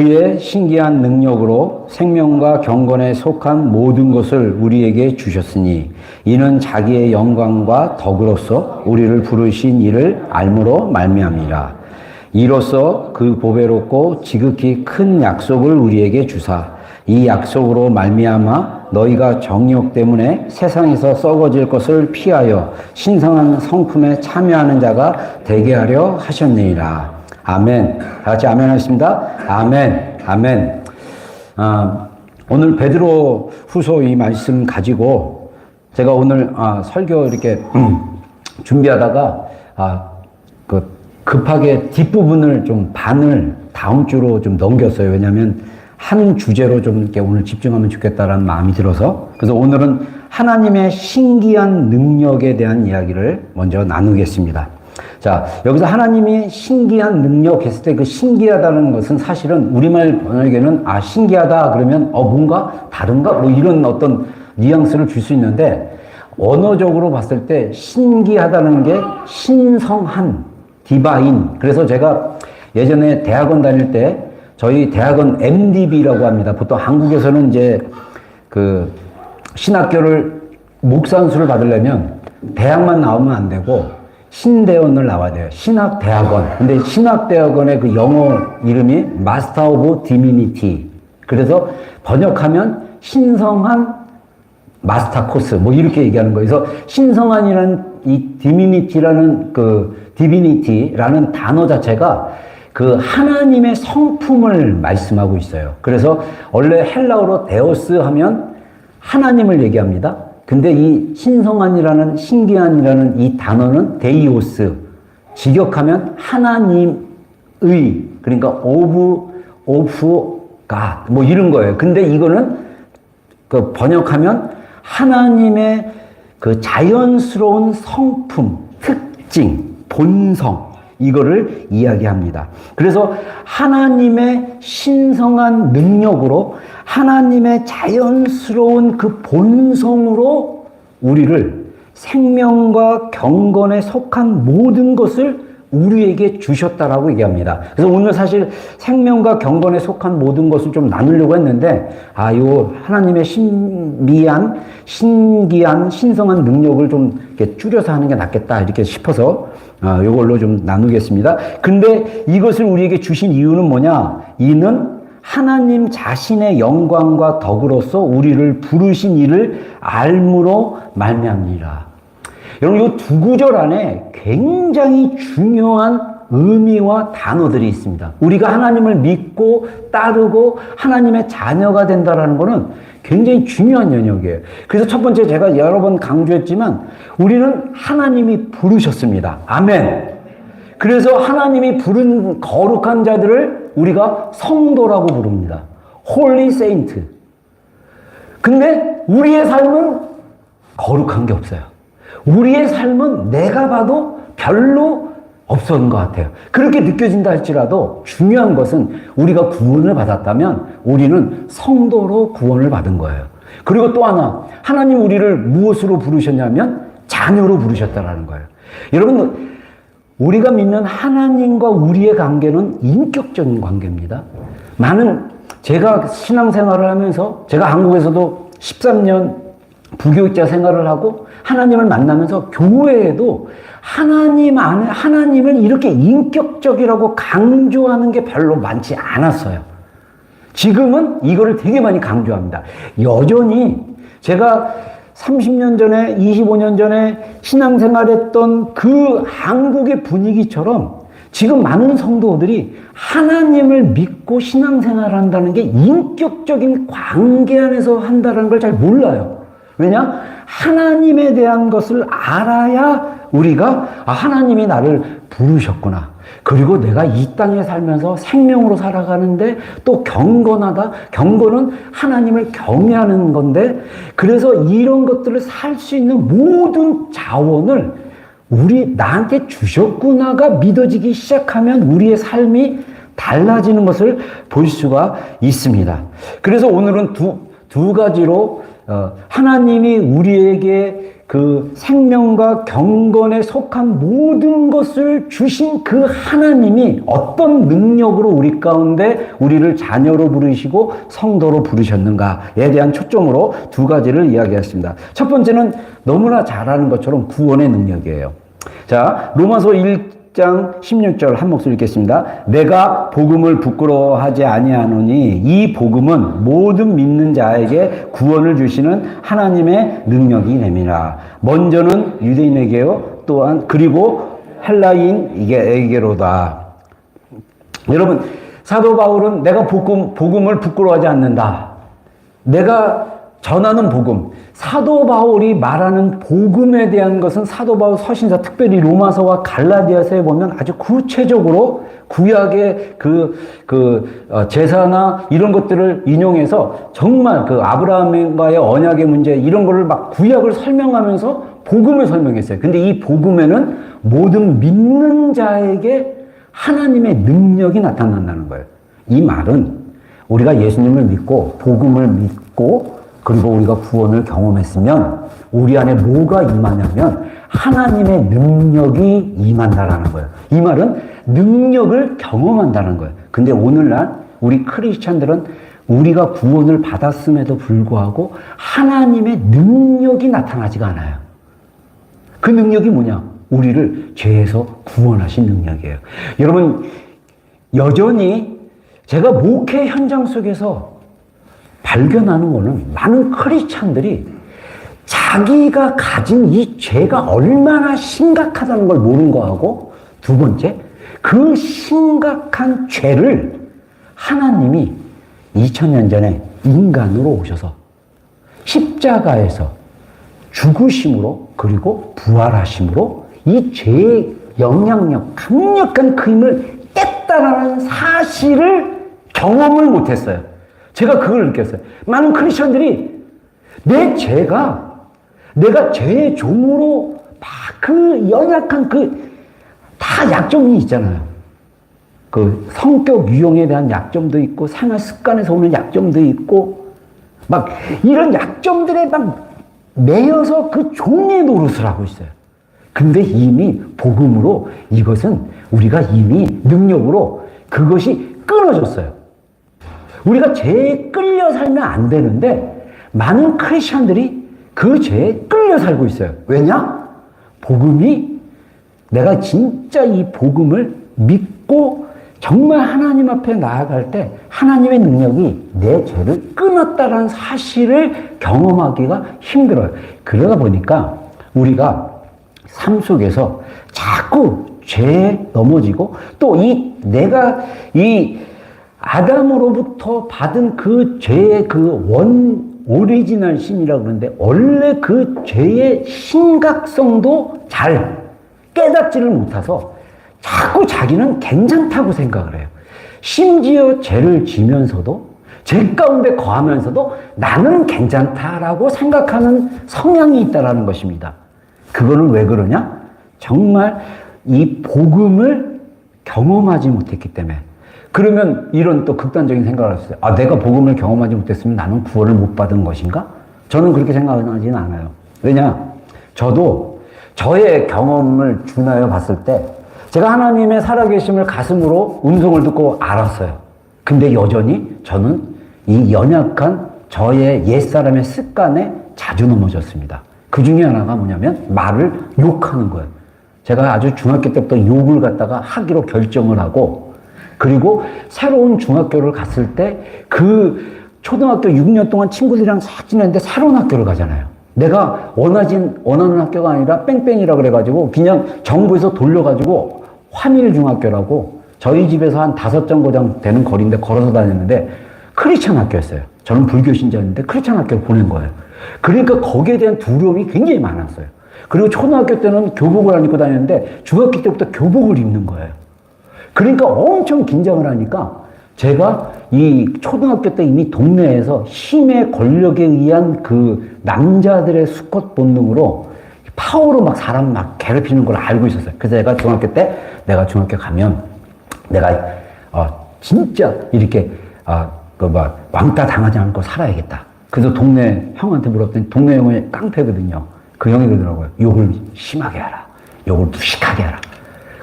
그의 신기한 능력으로 생명과 경건에 속한 모든 것을 우리에게 주셨으니 이는 자기의 영광과 덕으로서 우리를 부르신 이를 알므로 말미암이라. 이로써 그 보배롭고 지극히 큰 약속을 우리에게 주사 이 약속으로 말미암아 너희가 정욕 때문에 세상에서 썩어질 것을 피하여 신성한 성품에 참여하는 자가 되게 하려 하셨느니라. 아멘. 다 같이 아멘 하겠습니다. 아멘. 아멘. 오늘 베드로 후서 이 말씀 가지고 제가 오늘 설교 이렇게 준비하다가 급하게 뒷부분을 좀 반을 다음 주로 좀 넘겼어요. 왜냐하면 한 주제로 좀 이렇게 오늘 집중하면 좋겠다라는 마음이 들어서. 그래서 오늘은 하나님의 신기한 능력에 대한 이야기를 먼저 나누겠습니다. 자, 여기서 하나님이 신기한 능력 했을 때 그 신기하다는 것은 사실은 우리말 번역에는 신기하다 그러면 뭔가 다른가? 뭐 이런 어떤 뉘앙스를 줄 수 있는데 언어적으로 봤을 때 신기하다는 게 신성한, 디바인. 그래서 제가 예전에 대학원 다닐 때 저희 대학원 MDB라고 합니다. 보통 한국에서는 이제 그 신학교를 목산수를 받으려면 대학만 나오면 안 되고 신대원을 나와야 돼요. 신학대학원. 근데 신학대학원의 그 영어 이름이 마스터 오브 디미니티. 그래서 번역하면 신성한 마스터 코스. 뭐 이렇게 얘기하는 거예요. 그래서 신성한이라는 이 디미니티라는 디비니티라는 단어 자체가 그 하나님의 성품을 말씀하고 있어요. 그래서 원래 헬라어로 데오스 하면 하나님을 얘기합니다. 근데 이 신성한이라는 신기한이라는 이 단어는 데이오스, 직역하면 하나님의, 그러니까 오브 갓, 뭐 이런 거예요. 근데 이거는 그 번역하면 하나님의 그 자연스러운 성품, 특징, 본성, 이거를 이야기합니다. 그래서 하나님의 신성한 능력으로 하나님의 자연스러운 그 본성으로 우리를 생명과 경건에 속한 모든 것을 우리에게 주셨다라고 얘기합니다. 그래서 오늘 사실 생명과 경건에 속한 모든 것을 좀 나누려고 했는데 요 하나님의 신기한 신성한 능력을 좀 이렇게 줄여서 하는 게 낫겠다 이렇게 싶어서 요걸로 좀 나누겠습니다. 근데 이것을 우리에게 주신 이유는 뭐냐? 이는 하나님 자신의 영광과 덕으로서 우리를 부르신 이를 알므로 말미암니라. 여러분, 이 두 구절 안에 굉장히 중요한 의미와 단어들이 있습니다. 우리가 하나님을 믿고 따르고 하나님의 자녀가 된다는 것은 굉장히 중요한 영역이에요. 그래서 첫 번째 제가 여러 번 강조했지만 우리는 하나님이 부르셨습니다. 아멘. 그래서 하나님이 부른 거룩한 자들을 우리가 성도라고 부릅니다. Holy Saint. 근데 우리의 삶은 거룩한 게 없어요. 우리의 삶은 내가 봐도 별로 없었던 것 같아요. 그렇게 느껴진다 할지라도 중요한 것은 우리가 구원을 받았다면 우리는 성도로 구원을 받은 거예요. 그리고 또 하나, 하나님 우리를 무엇으로 부르셨냐면 자녀로 부르셨다는 거예요. 여러분, 우리가 믿는 하나님과 우리의 관계는 인격적인 관계입니다. 제가 신앙생활을 하면서 제가 한국에서도 13년 부교육자 생활을 하고 하나님을 만나면서 교회에도 하나님 안에 하나님을 이렇게 인격적이라고 강조하는 게 별로 많지 않았어요. 지금은 이거를 되게 많이 강조합니다. 여전히 제가 30년 전에 25년 전에 신앙생활했던 그 한국의 분위기처럼 지금 많은 성도들이 하나님을 믿고 신앙생활한다는 게 인격적인 관계 안에서 한다는 걸 잘 몰라요. 왜냐? 하나님에 대한 것을 알아야 우리가 하나님이 나를 부르셨구나. 그리고 내가 이 땅에 살면서 생명으로 살아가는데 또 경건하다. 경건은 하나님을 경외하는 건데 그래서 이런 것들을 살 수 있는 모든 자원을 나한테 주셨구나가 믿어지기 시작하면 우리의 삶이 달라지는 것을 볼 수가 있습니다. 그래서 오늘은 두 가지로 하나님이 우리에게 그 생명과 경건에 속한 모든 것을 주신 그 하나님이 어떤 능력으로 우리 가운데 우리를 자녀로 부르시고 성도로 부르셨는가에 대한 초점으로 두 가지를 이야기했습니다. 첫 번째는 너무나 잘 아는 것처럼 구원의 능력이에요. 자, 로마서 1장 16절 한 목소리 읽겠습니다. 내가 복음을 부끄러워하지 아니하노니 이 복음은 모든 믿는 자에게 구원을 주시는 하나님의 능력이 됨이라. 먼저는 유대인에게요, 또한 그리고 헬라인에게로다. 여러분, 사도 바울은 내가 복음을 부끄러워하지 않는다. 내가 전하는 복음, 사도 바울이 말하는 복음에 대한 것은 사도 바울 서신서, 특별히 로마서와 갈라디아서에 보면 아주 구체적으로 구약의 제사나 이런 것들을 인용해서 정말 그 아브라함과의 언약의 문제 이런 거를 막 구약을 설명하면서 복음을 설명했어요. 근데 이 복음에는 모든 믿는 자에게 하나님의 능력이 나타난다는 거예요. 이 말은 우리가 예수님을 믿고 복음을 믿고 그리고 우리가 구원을 경험했으면 우리 안에 뭐가 임하냐면 하나님의 능력이 임한다라는 거예요. 이 말은 능력을 경험한다는 거예요. 근데 오늘날 우리 크리스찬들은 우리가 구원을 받았음에도 불구하고 하나님의 능력이 나타나지가 않아요. 그 능력이 뭐냐? 우리를 죄에서 구원하신 능력이에요. 여러분, 여전히 제가 목회 현장 속에서 발견하는 거는 많은 크리스찬들이 자기가 가진 이 죄가 얼마나 심각하다는 걸 모르는 거하고, 두 번째, 그 심각한 죄를 하나님이 2000년 전에 인간으로 오셔서 십자가에서 죽으심으로 그리고 부활하심으로 이 죄의 영향력, 강력한 그 힘을 깼다라는 사실을 경험을 못했어요. 제가 그걸 느꼈어요. 많은 크리스천들이 내가 죄의 종으로 막 그 연약한 다 약점이 있잖아요. 그 성격 유형에 대한 약점도 있고 생활 습관에서 오는 약점도 있고 막 이런 약점들에 막 매여서 그 종의 노릇을 하고 있어요. 근데 이미 복음으로 이것은 우리가 이미 능력으로 그것이 끊어졌어요. 우리가 죄에 끌려 살면 안 되는데 많은 크리스천들이 그 죄에 끌려 살고 있어요. 왜냐? 복음이 내가 진짜 이 복음을 믿고 정말 하나님 앞에 나아갈 때 하나님의 능력이 내 죄를 끊었다는 사실을 경험하기가 힘들어요. 그러다 보니까 우리가 삶 속에서 자꾸 죄에 넘어지고 또 내가 아담으로부터 받은 그 죄의 오리지널 신이라고 그러는데 원래 그 죄의 심각성도 잘 깨닫지를 못해서 자꾸 자기는 괜찮다고 생각을 해요. 심지어 죄를 지면서도 죄 가운데 거하면서도 나는 괜찮다라고 생각하는 성향이 있다라는 것입니다. 그거는 왜 그러냐? 정말 이 복음을 경험하지 못했기 때문에. 그러면 이런 또 극단적인 생각을 했어요. 내가 복음을 경험하지 못했으면 나는 구원을 못 받은 것인가? 저는 그렇게 생각하지는 않아요. 왜냐? 저도 저의 경험을 준하여 봤을 때 제가 하나님의 살아계심을 가슴으로 음성을 듣고 알았어요. 근데 여전히 저는 이 연약한 저의 옛사람의 습관에 자주 넘어졌습니다. 그 중에 하나가 뭐냐면 말을 욕하는 거예요. 제가 아주 중학교 때부터 욕을 갖다가 하기로 결정을 하고 그리고 새로운 중학교를 갔을 때 초등학교 6년 동안 친구들이랑 싹 지냈는데 새로운 학교를 가잖아요. 내가 원하는 학교가 아니라 뺑뺑이라 그래가지고 그냥 정부에서 돌려가지고 화밀중학교라고 저희 집에서 한 5정거장 되는 거리인데 걸어서 다녔는데 크리스찬 학교였어요. 저는 불교 신자였는데 크리스찬 학교를 보낸 거예요. 그러니까 거기에 대한 두려움이 굉장히 많았어요. 그리고 초등학교 때는 교복을 안 입고 다녔는데 중학교 때부터 교복을 입는 거예요. 그러니까 엄청 긴장을 하니까 제가 이 초등학교 때 이미 동네에서 힘의 권력에 의한 그 남자들의 수컷 본능으로 파워로 막 사람 막 괴롭히는 걸 알고 있었어요. 그래서 내가 중학교 가면 내가 진짜 이렇게 왕따 당하지 않고 살아야겠다. 그래서 동네 형한테 물었더니 동네 형이 깡패거든요. 그 형이 그러더라고요. 욕을 심하게 하라. 욕을 무식하게 하라.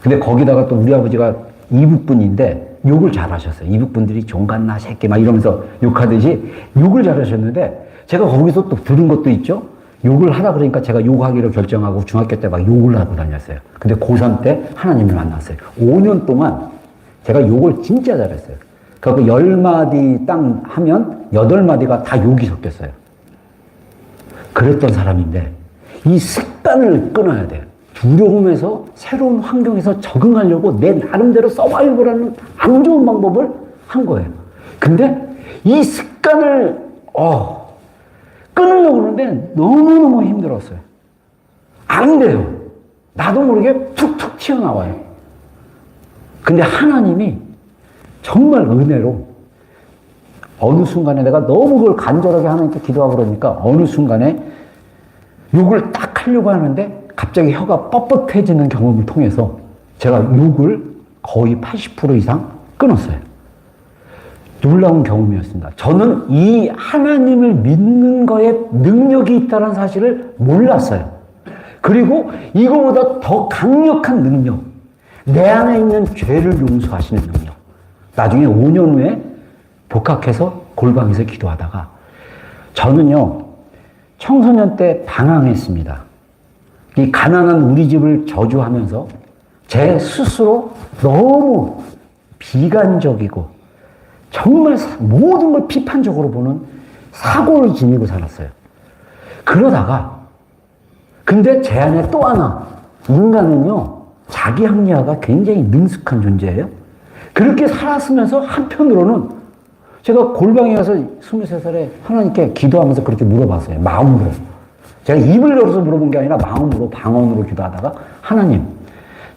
근데 거기다가 또 우리 아버지가 이북분인데 욕을 잘하셨어요. 이북분들이 종갓나 새끼 막 이러면서 욕하듯이 욕을 잘하셨는데 제가 거기서 또 들은 것도 있죠. 욕을 하라 그러니까 제가 욕하기로 결정하고 중학교 때 막 욕을 하고 다녔어요. 근데 고3 때 하나님을 만났어요. 5년 동안 제가 욕을 진짜 잘했어요. 그래서 10마디 땅 하면 8마디가 다 욕이 섞였어요. 그랬던 사람인데 이 습관을 끊어야 돼요. 두려움에서 새로운 환경에서 적응하려고 내 나름대로 서바이벌하는 안 좋은 방법을 한 거예요. 근데 이 습관을 끊으려고 그러는데 너무너무 힘들었어요. 안 돼요. 나도 모르게 툭툭 튀어나와요. 근데 하나님이 정말 은혜로 어느 순간에 내가 너무 그걸 간절하게 하나님께 기도하고 그러니까 어느 순간에 욕을 딱 하려고 하는데 갑자기 혀가 뻣뻣해지는 경험을 통해서 제가 욕을 거의 80% 이상 끊었어요. 놀라운 경험이었습니다. 저는 이 하나님을 믿는 거에 능력이 있다는 사실을 몰랐어요. 그리고 이거보다 더 강력한 능력, 내 안에 있는 죄를 용서하시는 능력. 나중에 5년 후에 복학해서 골방에서 기도하다가 저는요, 청소년 때 방황했습니다. 이 가난한 우리 집을 저주하면서 제 스스로 너무 비관적이고 정말 모든 걸 비판적으로 보는 사고를 지니고 살았어요. 그러다가 근데 제 안에 또 하나 인간은요 자기 합리화가 굉장히 능숙한 존재예요. 그렇게 살았으면서 한편으로는 제가 골방에 가서 23살에 하나님께 기도하면서 그렇게 물어봤어요. 마음으로. 제가 입을 열어서 물어본 게 아니라 마음으로 방언으로 기도하다가 하나님,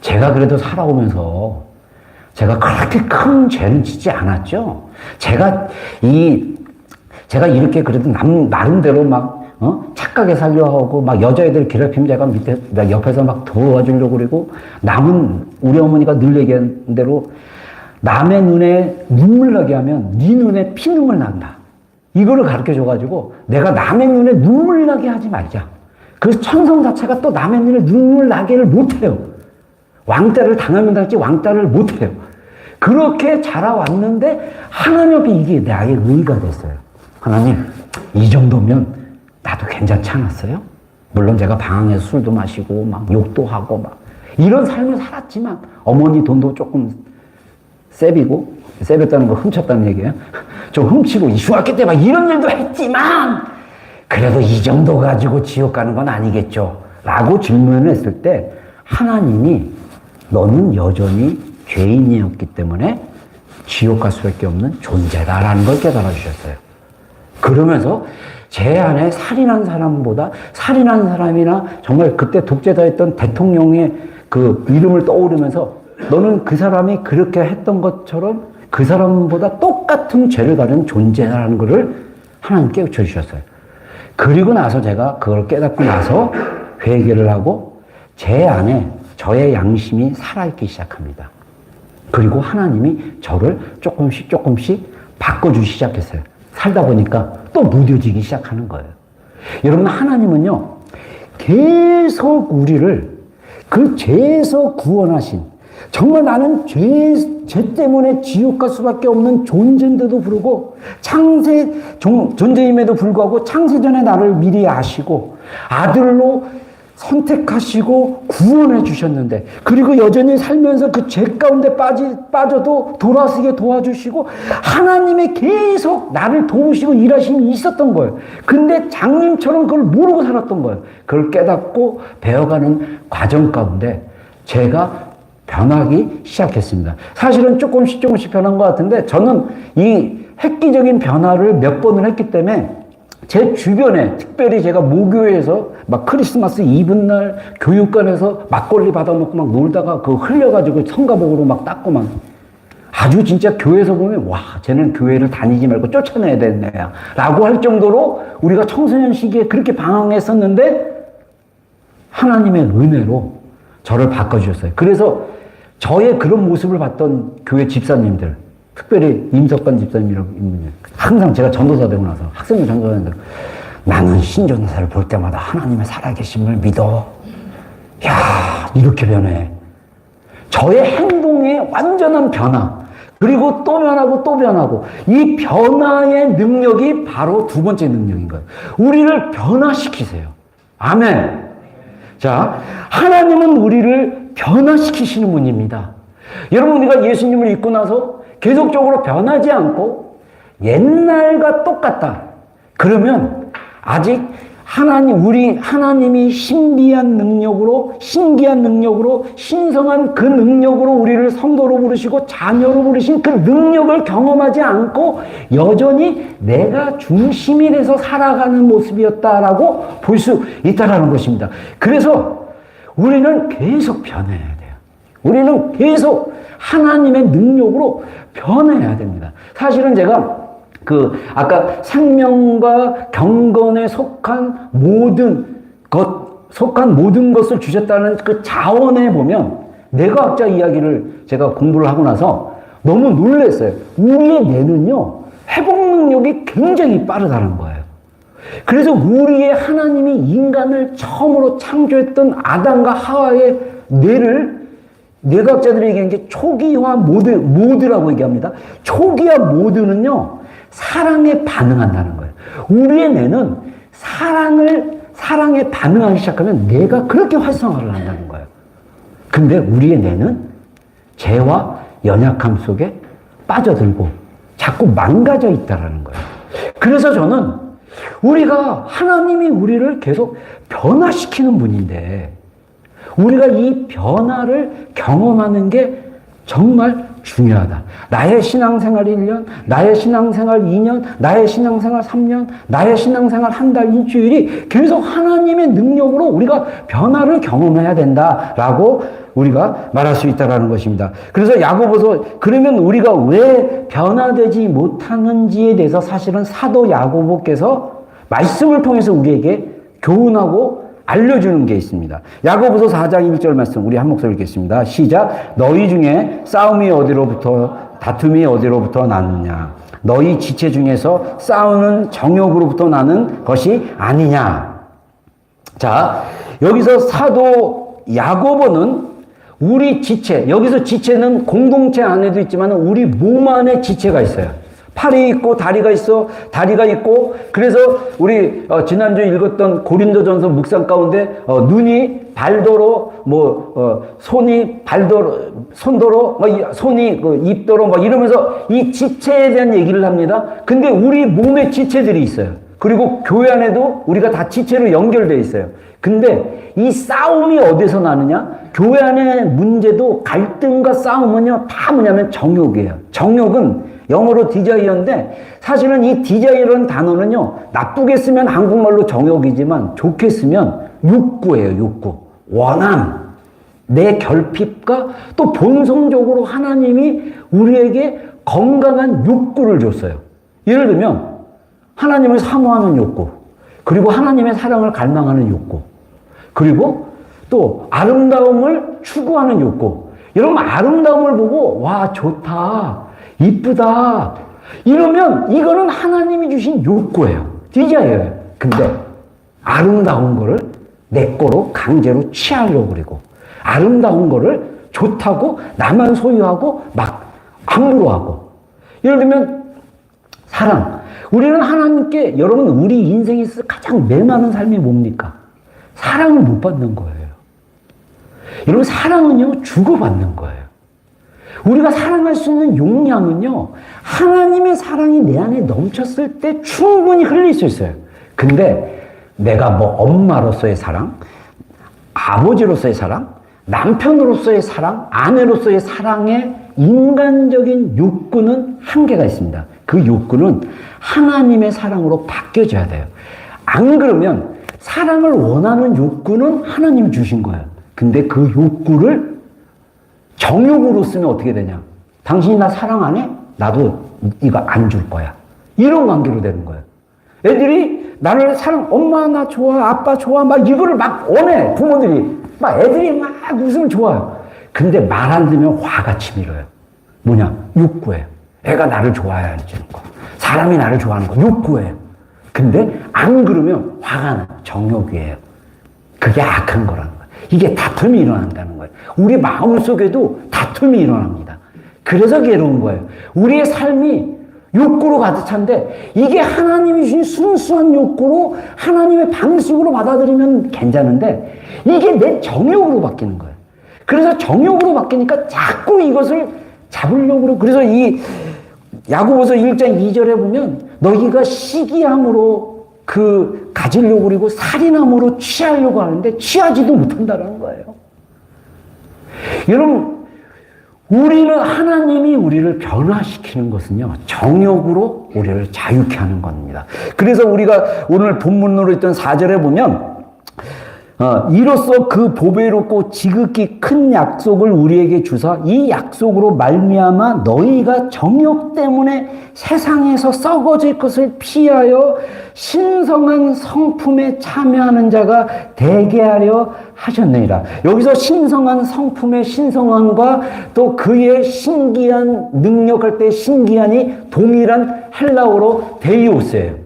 제가 그래도 살아오면서 제가 그렇게 큰 죄는 짓지 않았죠. 제가 이렇게 그래도 나름대로 막 착하게 살려고 하고 막 여자애들 괴롭히면 제가 옆에서 막 도와주려고 그러고 남은 우리 어머니가 늘 얘기하는 대로 남의 눈에 눈물 나게 하면 네 눈에 피눈물 난다. 이거를 가르쳐 줘가지고 내가 남의 눈에 눈물 나게 하지 말자. 그래서 천성 자체가 또 남의 눈에 눈물 나게를 못해요. 왕따를 당하면 당했지 왕따를 못해요. 그렇게 자라왔는데 하나님 앞에 이게 나의 의의가 됐어요. 하나님, 이 정도면 나도 괜찮지 않았어요? 물론 제가 방황해서 술도 마시고 막 욕도 하고 막 이런 삶을 살았지만 어머니 돈도 조금 세볐다는 거 훔쳤다는 얘기예요. 좀 훔치고 중학교 때 막 이런 일도 했지만 그래도 이 정도 가지고 지옥 가는 건 아니겠죠? 라고 질문을 했을 때 하나님이 너는 여전히 죄인이었기 때문에 지옥 갈 수밖에 없는 존재다라는 걸 깨달아 주셨어요. 그러면서 제 안에 살인한 사람이나 정말 그때 독재자였던 대통령의 그 이름을 떠오르면서 너는 그 사람이 그렇게 했던 것처럼 그 사람보다 똑같은 죄를 가진 존재라는 것을 하나님 깨우쳐 주셨어요. 그리고 나서 제가 그걸 깨닫고 나서 회개를 하고 제 안에 저의 양심이 살아있기 시작합니다. 그리고 하나님이 저를 조금씩 바꿔주기 시작했어요. 살다 보니까 또 무뎌지기 시작하는 거예요. 여러분, 하나님은요, 계속 우리를 그 죄에서 구원하신, 정말 나는 죄 때문에 지옥 갈 수밖에 없는 존재인데도 불구하고 존재임에도 불구하고 창세전에 나를 미리 아시고 아들로 선택하시고 구원해 주셨는데 그리고 여전히 살면서 그 죄 가운데 빠져도 돌아서게 도와주시고 하나님의 계속 나를 도우시고 일하심이 있었던 거예요. 근데 장님처럼 그걸 모르고 살았던 거예요. 그걸 깨닫고 배워가는 과정 가운데 제가 변하기 시작했습니다. 사실은 조금씩 변한 것 같은데 저는 이 획기적인 변화를 몇 번을 했기 때문에 제 주변에 특별히 제가 모교회에서 막 크리스마스 이브날 교육관에서 막걸리 받아먹고 막 놀다가 그거 흘려가지고 성가복으로 막 닦고 막 아주 진짜 교회에서 보면 와 쟤는 교회를 다니지 말고 쫓아내야 되는 애야 라고 할 정도로 우리가 청소년 시기에 그렇게 방황했었는데 하나님의 은혜로 저를 바꿔주셨어요. 그래서 저의 그런 모습을 봤던 교회 집사님들, 특별히 임석관 집사님이라고 있는데 항상 제가 전도사 되고 나서 학생들 전도사 되고 나는 신전사를 볼 때마다 하나님의 살아계심을 믿어. 야, 이렇게 변해. 저의 행동의 완전한 변화. 그리고 또 변하고 또 변하고. 이 변화의 능력이 바로 두 번째 능력인 거예요. 우리를 변화시키세요. 아멘. 자, 하나님은 우리를 변화시키시는 분입니다. 여러분, 우리가 예수님을 믿고 나서 계속적으로 변하지 않고 옛날과 똑같다. 그러면 아직 하나님이 신비한 능력으로, 신성한 그 능력으로 우리를 성도로 부르시고 자녀로 부르신 그 능력을 경험하지 않고 여전히 내가 중심이 돼서 살아가는 모습이었다라고 볼 수 있다라는 것입니다. 그래서 우리는 계속 변해야 돼요. 우리는 계속 하나님의 능력으로 변해야 됩니다. 사실은 제가 아까 생명과 경건에 속한 모든 것을 주셨다는 그 자원에 보면 뇌과학자 이야기를 제가 공부를 하고 나서 너무 놀랐어요. 우리의 뇌는요, 회복 능력이 굉장히 빠르다는 거예요. 그래서 우리의 하나님이 인간을 처음으로 창조했던 아담과 하와의 뇌를 뇌과학자들이 얘기하는 게 초기화 모드라고 얘기합니다. 초기화 모드는요, 사랑에 반응한다는 거예요. 우리의 뇌는 사랑에 반응하기 시작하면 뇌가 그렇게 활성화를 한다는 거예요. 근데 우리의 뇌는 죄와 연약함 속에 빠져들고 자꾸 망가져 있다는 거예요. 그래서 저는 하나님이 우리를 계속 변화시키는 분인데 우리가 이 변화를 경험하는 게 정말 중요하다. 나의 신앙생활 1년, 나의 신앙생활 2년, 나의 신앙생활 3년, 나의 신앙생활 한 달, 일주일이 계속 하나님의 능력으로 우리가 변화를 경험해야 된다라고 우리가 말할 수 있다는 것입니다. 그래서 야고보서, 그러면 우리가 왜 변화되지 못하는지에 대해서 사실은 사도 야고보께서 말씀을 통해서 우리에게 교훈하고 알려주는 게 있습니다. 야고보서 4장 1절 말씀 우리 한 목소리 읽겠습니다. 시작. 너희 중에 싸움이 어디로부터, 다툼이 어디로부터 나느냐? 너희 지체 중에서 싸우는 정욕으로부터 나는 것이 아니냐? 자, 여기서 사도 야고보는 우리 지체, 여기서 지체는 공동체 안에도 있지만 우리 몸 안에 지체가 있어요. 팔이 있고 다리가 있고, 그래서 우리 지난주에 읽었던 고린도전서 묵상 가운데 눈이 발도로, 손이 발도로, 손도로, 손이 입도로 이러면서 이 지체에 대한 얘기를 합니다. 근데 우리 몸에 지체들이 있어요. 그리고 교회 안에도 우리가 다 지체로 연결되어 있어요. 근데 이 싸움이 어디서 나느냐? 교회 안의 문제도 갈등과 싸움은요, 다 뭐냐면 정욕이에요. 정욕은 영어로 디자이어인데 사실은 이 디자이어라는 단어는요, 나쁘게 쓰면 한국말로 정욕이지만 좋게 쓰면 욕구예요. 욕구, 원함, 내 결핍과 또 본성적으로 하나님이 우리에게 건강한 욕구를 줬어요. 예를 들면 하나님을 사모하는 욕구, 그리고 하나님의 사랑을 갈망하는 욕구, 그리고 또 아름다움을 추구하는 욕구. 여러분, 아름다움을 보고 와, 좋다, 이쁘다 이러면 이거는 하나님이 주신 욕구예요. 디자이어예요. 근데 아름다운 거를 내 거로 강제로 취하려고 그러고, 아름다운 거를 좋다고 나만 소유하고 막 함부로 하고. 예를 들면 사랑. 우리는 하나님께, 여러분, 우리 인생에 있어서 가장 메마른 삶이 뭡니까? 사랑을 못 받는 거예요. 여러분, 사랑은요, 주고받는 거예요. 우리가 사랑할 수 있는 용량은요, 하나님의 사랑이 내 안에 넘쳤을 때 충분히 흘릴 수 있어요. 근데 내가 엄마로서의 사랑, 아버지로서의 사랑, 남편으로서의 사랑, 아내로서의 사랑의 인간적인 욕구는 한계가 있습니다. 그 욕구는 하나님의 사랑으로 바뀌어져야 돼요. 안 그러면 사랑을 원하는 욕구는 하나님이 주신 거예요. 근데 그 욕구를 정욕으로 쓰면 어떻게 되냐? 당신이 나 사랑 안 해? 나도 이거 안 줄 거야. 이런 관계로 되는 거예요. 애들이 나를 엄마 나 좋아, 아빠 좋아, 막 이거를 막 원해. 부모들이 막 애들이 막 웃으면 좋아요. 근데 말 안 들으면 화가 치밀어요. 뭐냐? 욕구예요. 애가 나를 좋아해야 주는 거, 사람이 나를 좋아하는 거, 욕구예요. 근데 안 그러면 화가 나. 정욕이에요. 그게 악한 거라는 거예요. 이게 다툼이 일어난다는 거예요. 우리 마음속에도 다툼이 일어납니다. 그래서 괴로운 거예요. 우리의 삶이 욕구로 가득 찬데 이게 하나님이 주신 순수한 욕구로 하나님의 방식으로 받아들이면 괜찮은데 이게 내 정욕으로 바뀌는 거예요. 그래서 정욕으로 바뀌니까 자꾸 이것을 잡으려고 그래요. 그래서 이 야고보서 1장 2절에 보면 너희가 시기함으로 가지려고 그리고 살인함으로 취하려고 하는데 취하지도 못한다는 거예요. 여러분, 하나님이 우리를 변화시키는 것은요, 정욕으로 우리를 자유케 하는 겁니다. 그래서 우리가 오늘 본문으로 했던 4절에 보면, 이로써 그 보배롭고 지극히 큰 약속을 우리에게 주사 이 약속으로 말미암아 너희가 정욕 때문에 세상에서 썩어질 것을 피하여 신성한 성품에 참여하는 자가 되게 하려 하셨느니라. 여기서 신성한 성품의 신성함과 또 그의 신기한 능력할 때 신기한이 동일한 헬라어로 데이오스예요.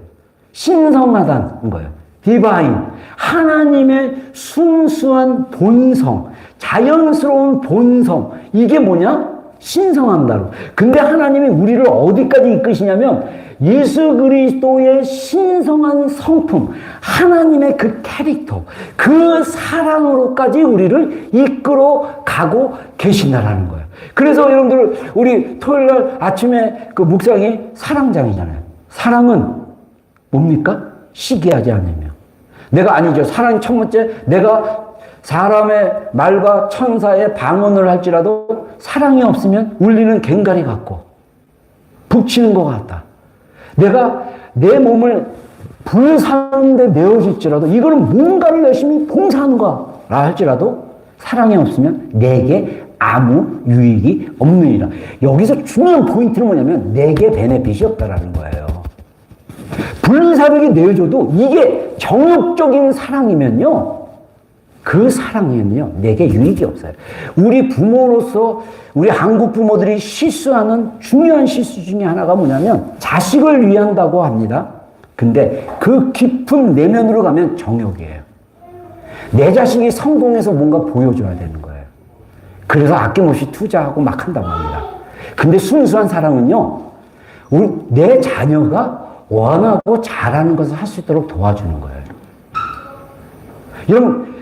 신성하다는 거예요. 디바인, 하나님의 순수한 본성, 자연스러운 본성, 이게 뭐냐? 신성함다. 근데 하나님이 우리를 어디까지 이끄시냐면 예수 그리스도의 신성한 성품, 하나님의 그 캐릭터, 그 사랑으로까지 우리를 이끌어 가고 계신다라는 거예요. 그래서 여러분들, 우리 토요일 날 아침에 그 묵상이 사랑장이잖아요. 사랑은 뭡니까? 시기하지 않으며. 사랑이 첫 번째, 내가 사람의 말과 천사의 방언을 할지라도 사랑이 없으면 울리는 괭가리 같고 북치는 것 같다. 내가 내 몸을 불사는데 내어질지라도 이거는 뭔가를 열심히 봉사하는 거라 할지라도 사랑이 없으면 내게 아무 유익이 없느니라. 여기서 중요한 포인트는 뭐냐면 내게 베네핏이 없다라는 거예요. 불사르게 내어줘도 이게 정욕적인 사랑이면요, 그 사랑에는요 내게 유익이 없어요. 우리 부모로서 우리 한국 부모들이 실수하는 중요한 실수 중에 하나가 뭐냐면 자식을 위한다고 합니다. 근데 그 깊은 내면으로 가면 정욕이에요. 내 자식이 성공해서 뭔가 보여줘야 되는 거예요. 그래서 아낌없이 투자하고 막 한다고 합니다. 근데 순수한 사랑은요, 내 자녀가 원하고 잘하는 것을 할 수 있도록 도와주는 거예요. 여러분,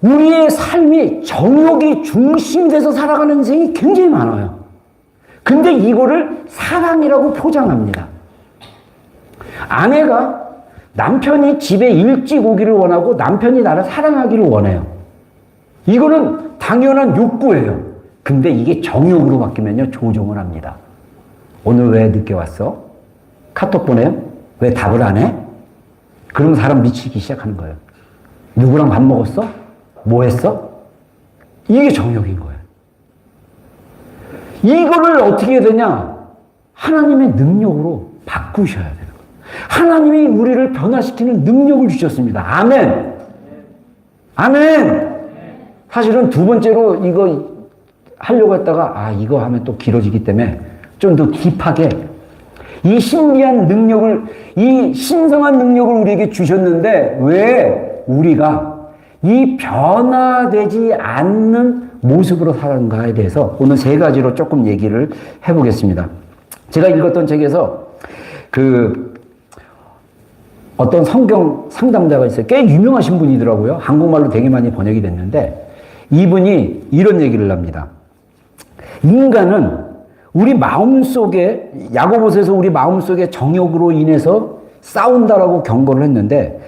우리의 삶이 정욕이 중심돼서 살아가는 인생이 굉장히 많아요. 근데 이거를 사랑이라고 포장합니다. 아내가 남편이 집에 일찍 오기를 원하고 남편이 나를 사랑하기를 원해요. 이거는 당연한 욕구예요. 근데 이게 정욕으로 바뀌면요, 조종을 합니다. 오늘 왜 늦게 왔어? 카톡 보내요? 왜 답을 안 해? 그러면 사람 미치기 시작하는 거예요. 누구랑 밥 먹었어? 뭐 했어? 이게 정욕인 거예요. 이거를 어떻게 해야 되냐? 하나님의 능력으로 바꾸셔야 되는 거예요. 하나님이 우리를 변화시키는 능력을 주셨습니다. 아멘. 아멘. 사실은 두 번째로 이거 하려고 했다가 이거 하면 또 길어지기 때문에 좀 더 딥하게 이 신비한 능력을, 이 신성한 능력을 우리에게 주셨는데 왜 우리가 이 변화되지 않는 모습으로 살아가는가에 대해서 오늘 세 가지로 조금 얘기를 해보겠습니다. 제가 읽었던 책에서 어떤 성경 상담자가 있어요. 꽤 유명하신 분이더라고요. 한국말로 되게 많이 번역이 됐는데 이분이 이런 얘기를 합니다. 인간은 우리 마음속에, 야고보서에서 우리 마음속에 정욕으로 인해서 싸운다라고 경고를 했는데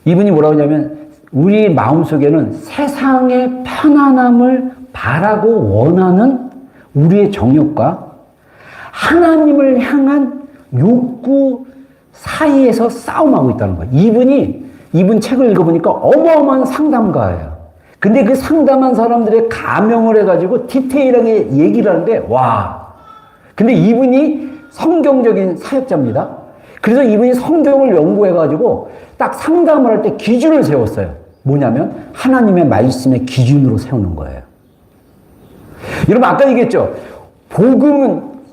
이분이 뭐라고 하냐면 우리 마음속에는 세상의 편안함을 바라고 원하는 우리의 정욕과 하나님을 향한 욕구 사이에서 싸움하고 있다는 거예요. 이분 책을 읽어보니까 어마어마한 상담가예요. 근데 그 상담한 사람들의 가명을 해가지고 디테일하게 얘기를 하는데, 와. 근데 이분이 성경적인 사역자입니다. 그래서 이분이 성경을 연구해가지고 딱 상담을 할 때 기준을 세웠어요. 뭐냐면 하나님의 말씀의 기준으로 세우는 거예요. 여러분 아까 얘기했죠.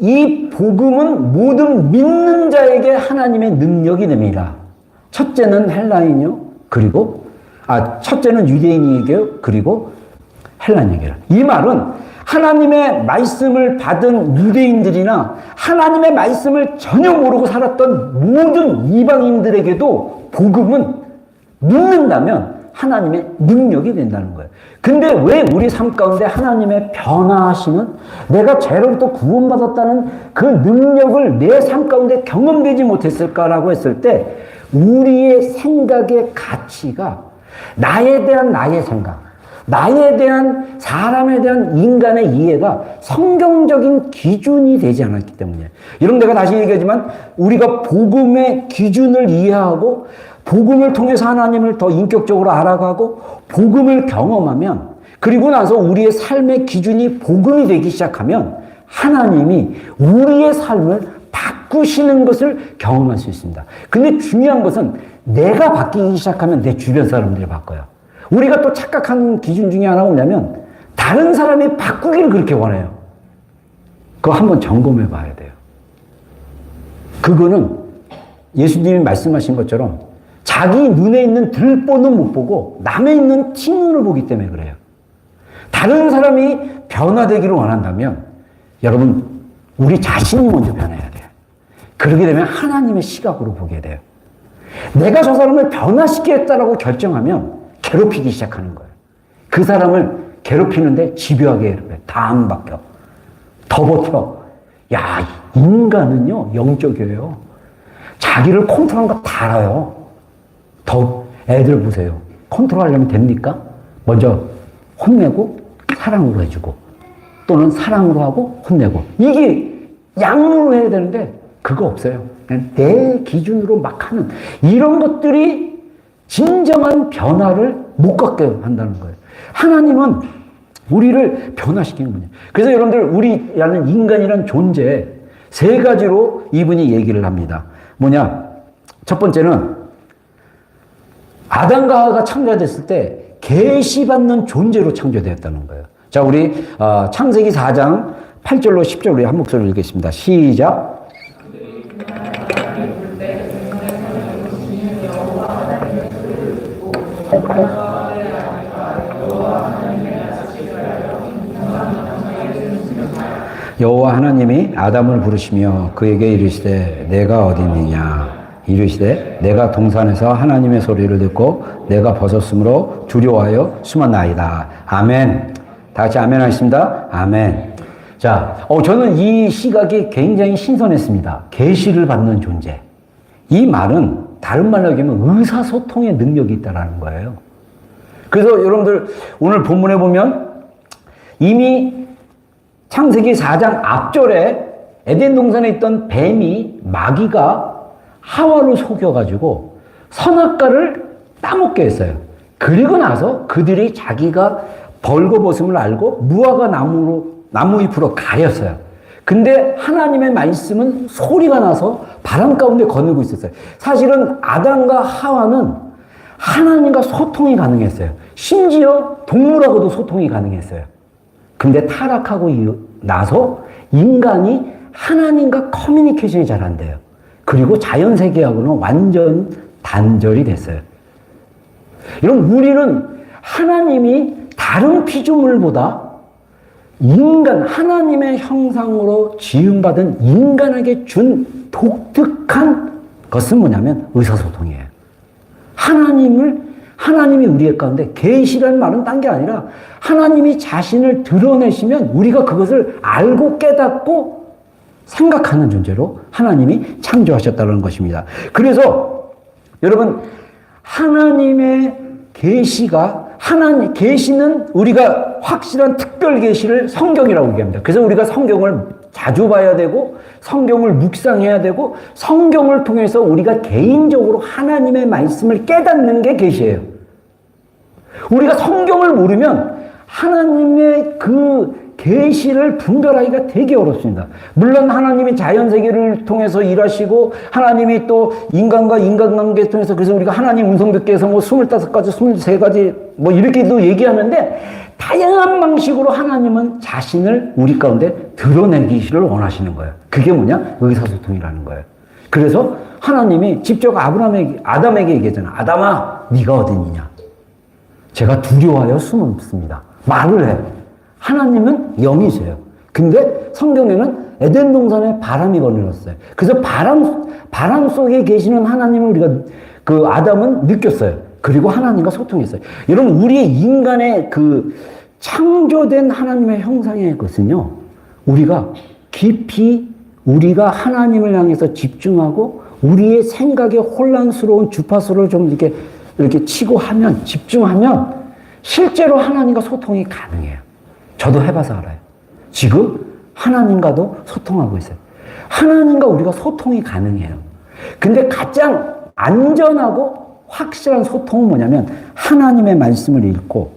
이 복음은 모든 믿는 자에게 하나님의 능력이 됩니다. 첫째는 헬라인이요. 그리고 첫째는 유대인이에요. 그리고 헬라인에게요. 이 말은 하나님의 말씀을 받은 유대인들이나 하나님의 말씀을 전혀 모르고 살았던 모든 이방인들에게도 복음은 믿는다면 하나님의 능력이 된다는 거예요. 근데 왜 우리 삶 가운데 하나님의 변화하시는, 내가 죄로부터 구원받았다는 그 능력을 내 삶 가운데 경험되지 못했을까라고 했을 때, 우리의 생각의 가치가 나에 대한 나의 생각, 나에 대한, 사람에 대한 인간의 이해가 성경적인 기준이 되지 않았기 때문이에요. 여러분, 내가 다시 얘기하지만 우리가 복음의 기준을 이해하고 복음을 통해서 하나님을 더 인격적으로 알아가고 복음을 경험하면, 그리고 나서 우리의 삶의 기준이 복음이 되기 시작하면 하나님이 우리의 삶을 바꾸시는 것을 경험할 수 있습니다. 근데 중요한 것은 내가 바뀌기 시작하면 내 주변 사람들이 바꿔요. 우리가 또 착각하는 기준 중에 하나가 뭐냐면 다른 사람이 바꾸기를 그렇게 원해요. 그거 한번 점검해 봐야 돼요. 그거는 예수님이 말씀하신 것처럼 자기 눈에 있는 들보는 못 보고 남에 있는 티눈을 보기 때문에 그래요. 다른 사람이 변화되기를 원한다면 여러분, 우리 자신이 먼저 변해야 돼요. 그러게 되면 하나님의 시각으로 보게 돼요. 내가 저 사람을 변화시키겠다라고 결정하면 괴롭히기 시작하는 거예요. 그 사람을 괴롭히는데 집요하게 괴롭혀요. 다 안 바뀌어. 더 버텨. 야, 인간은요, 영적이에요. 자기를 컨트롤하는 거 다 알아요. 더 애들 보세요. 컨트롤하려면 됩니까? 먼저 혼내고 사랑으로 해주고, 또는 사랑으로 하고 혼내고. 이게 양으로 해야 되는데 그거 없어요. 그냥 내 기준으로 막 하는 이런 것들이 진정한 변화를 못 갖게 한다는 거예요. 하나님은 우리를 변화시키는 분이에요. 그래서 여러분들, 우리라는 인간이란 존재 세 가지로 이분이 얘기를 합니다. 뭐냐? 첫 번째는 아담과 하와가 창조됐을 때 계시받는 존재로 창조되었다는 거예요. 자, 우리 창세기 4장 8절로 10절 우리 한 목소리로 읽겠습니다. 시작. 여호와 하나님이 아담을 부르시며 그에게 이르시되 내가 어디 있느냐. 이르시되 내가 동산에서 하나님의 소리를 듣고 내가 벗었으므로 두려워하여 숨었나이다. 아멘. 다 같이 아멘 하겠습니다. 아멘. 자, 저는 이 시각이 굉장히 신선했습니다. 계시를 받는 존재. 이 말은 다른 말로 얘기하면 의사소통의 능력이 있다는 거예요. 그래서 여러분들 오늘 본문에 보면 이미 창세기 4장 앞절에 에덴 동산에 있던 뱀이, 마귀가 하와를 속여가지고 선악과를 따먹게 했어요. 그리고 나서 그들이 자기가 벌거벗음을 알고 무화과 나무 잎으로 가렸어요. 근데 하나님의 말씀은 소리가 나서 바람 가운데 거느고 있었어요. 사실은 아담과 하와는 하나님과 소통이 가능했어요. 심지어 동물하고도 소통이 가능했어요. 근데 타락하고 나서 인간이 하나님과 커뮤니케이션이 잘 안 돼요. 그리고 자연세계하고는 완전 단절이 됐어요. 여러분, 우리는 하나님이 다른 피조물보다 인간, 하나님의 형상으로 지음받은 인간에게 준 독특한 것은 뭐냐면 의사소통이에요. 하나님이 우리 가운데, 계시라는 말은 딴 게 아니라 하나님이 자신을 드러내시면 우리가 그것을 알고 깨닫고 생각하는 존재로 하나님이 창조하셨다는 것입니다. 그래서 여러분, 하나님의 계시는 우리가 확실한 특별 계시를 성경이라고 얘기합니다. 그래서 우리가 성경을 자주 봐야 되고 성경을 묵상해야 되고 성경을 통해서 우리가 개인적으로 하나님의 말씀을 깨닫는 게 계시예요. 우리가 성경을 모르면 하나님의 그 계시를 분별하기가 되게 어렵습니다. 물론 하나님이 자연세계를 통해서 일하시고 하나님이 또 인간과 인간관계를 통해서, 그래서 우리가 하나님 운송듣기에서 25가지, 23가지 이렇게도 얘기하는데, 다양한 방식으로 하나님은 자신을 우리 가운데 드러내기를 원하시는 거예요. 그게 뭐냐? 의사소통이라는 거예요. 그래서 하나님이 직접 아담에게 얘기했잖아. 아담아, 네가 어딨느냐? 제가 두려워하여 숨었습니다. 말을 해. 하나님은 영이세요. 근데 성경에는 에덴 동산에 바람이 거느렸어요. 그래서 바람 속에 계시는 하나님을 우리가 그 아담은 느꼈어요. 그리고 하나님과 소통했어요. 여러분, 우리의 인간의 그 창조된 하나님의 형상의 것은요, 우리가 깊이 우리가 하나님을 향해서 집중하고 우리의 생각에 혼란스러운 주파수를 좀 이렇게 치고 하면, 집중하면 실제로 하나님과 소통이 가능해요. 저도 해봐서 알아요. 지금 하나님과도 소통하고 있어요. 하나님과 우리가 소통이 가능해요. 근데 가장 안전하고 확실한 소통은 뭐냐면 하나님의 말씀을 읽고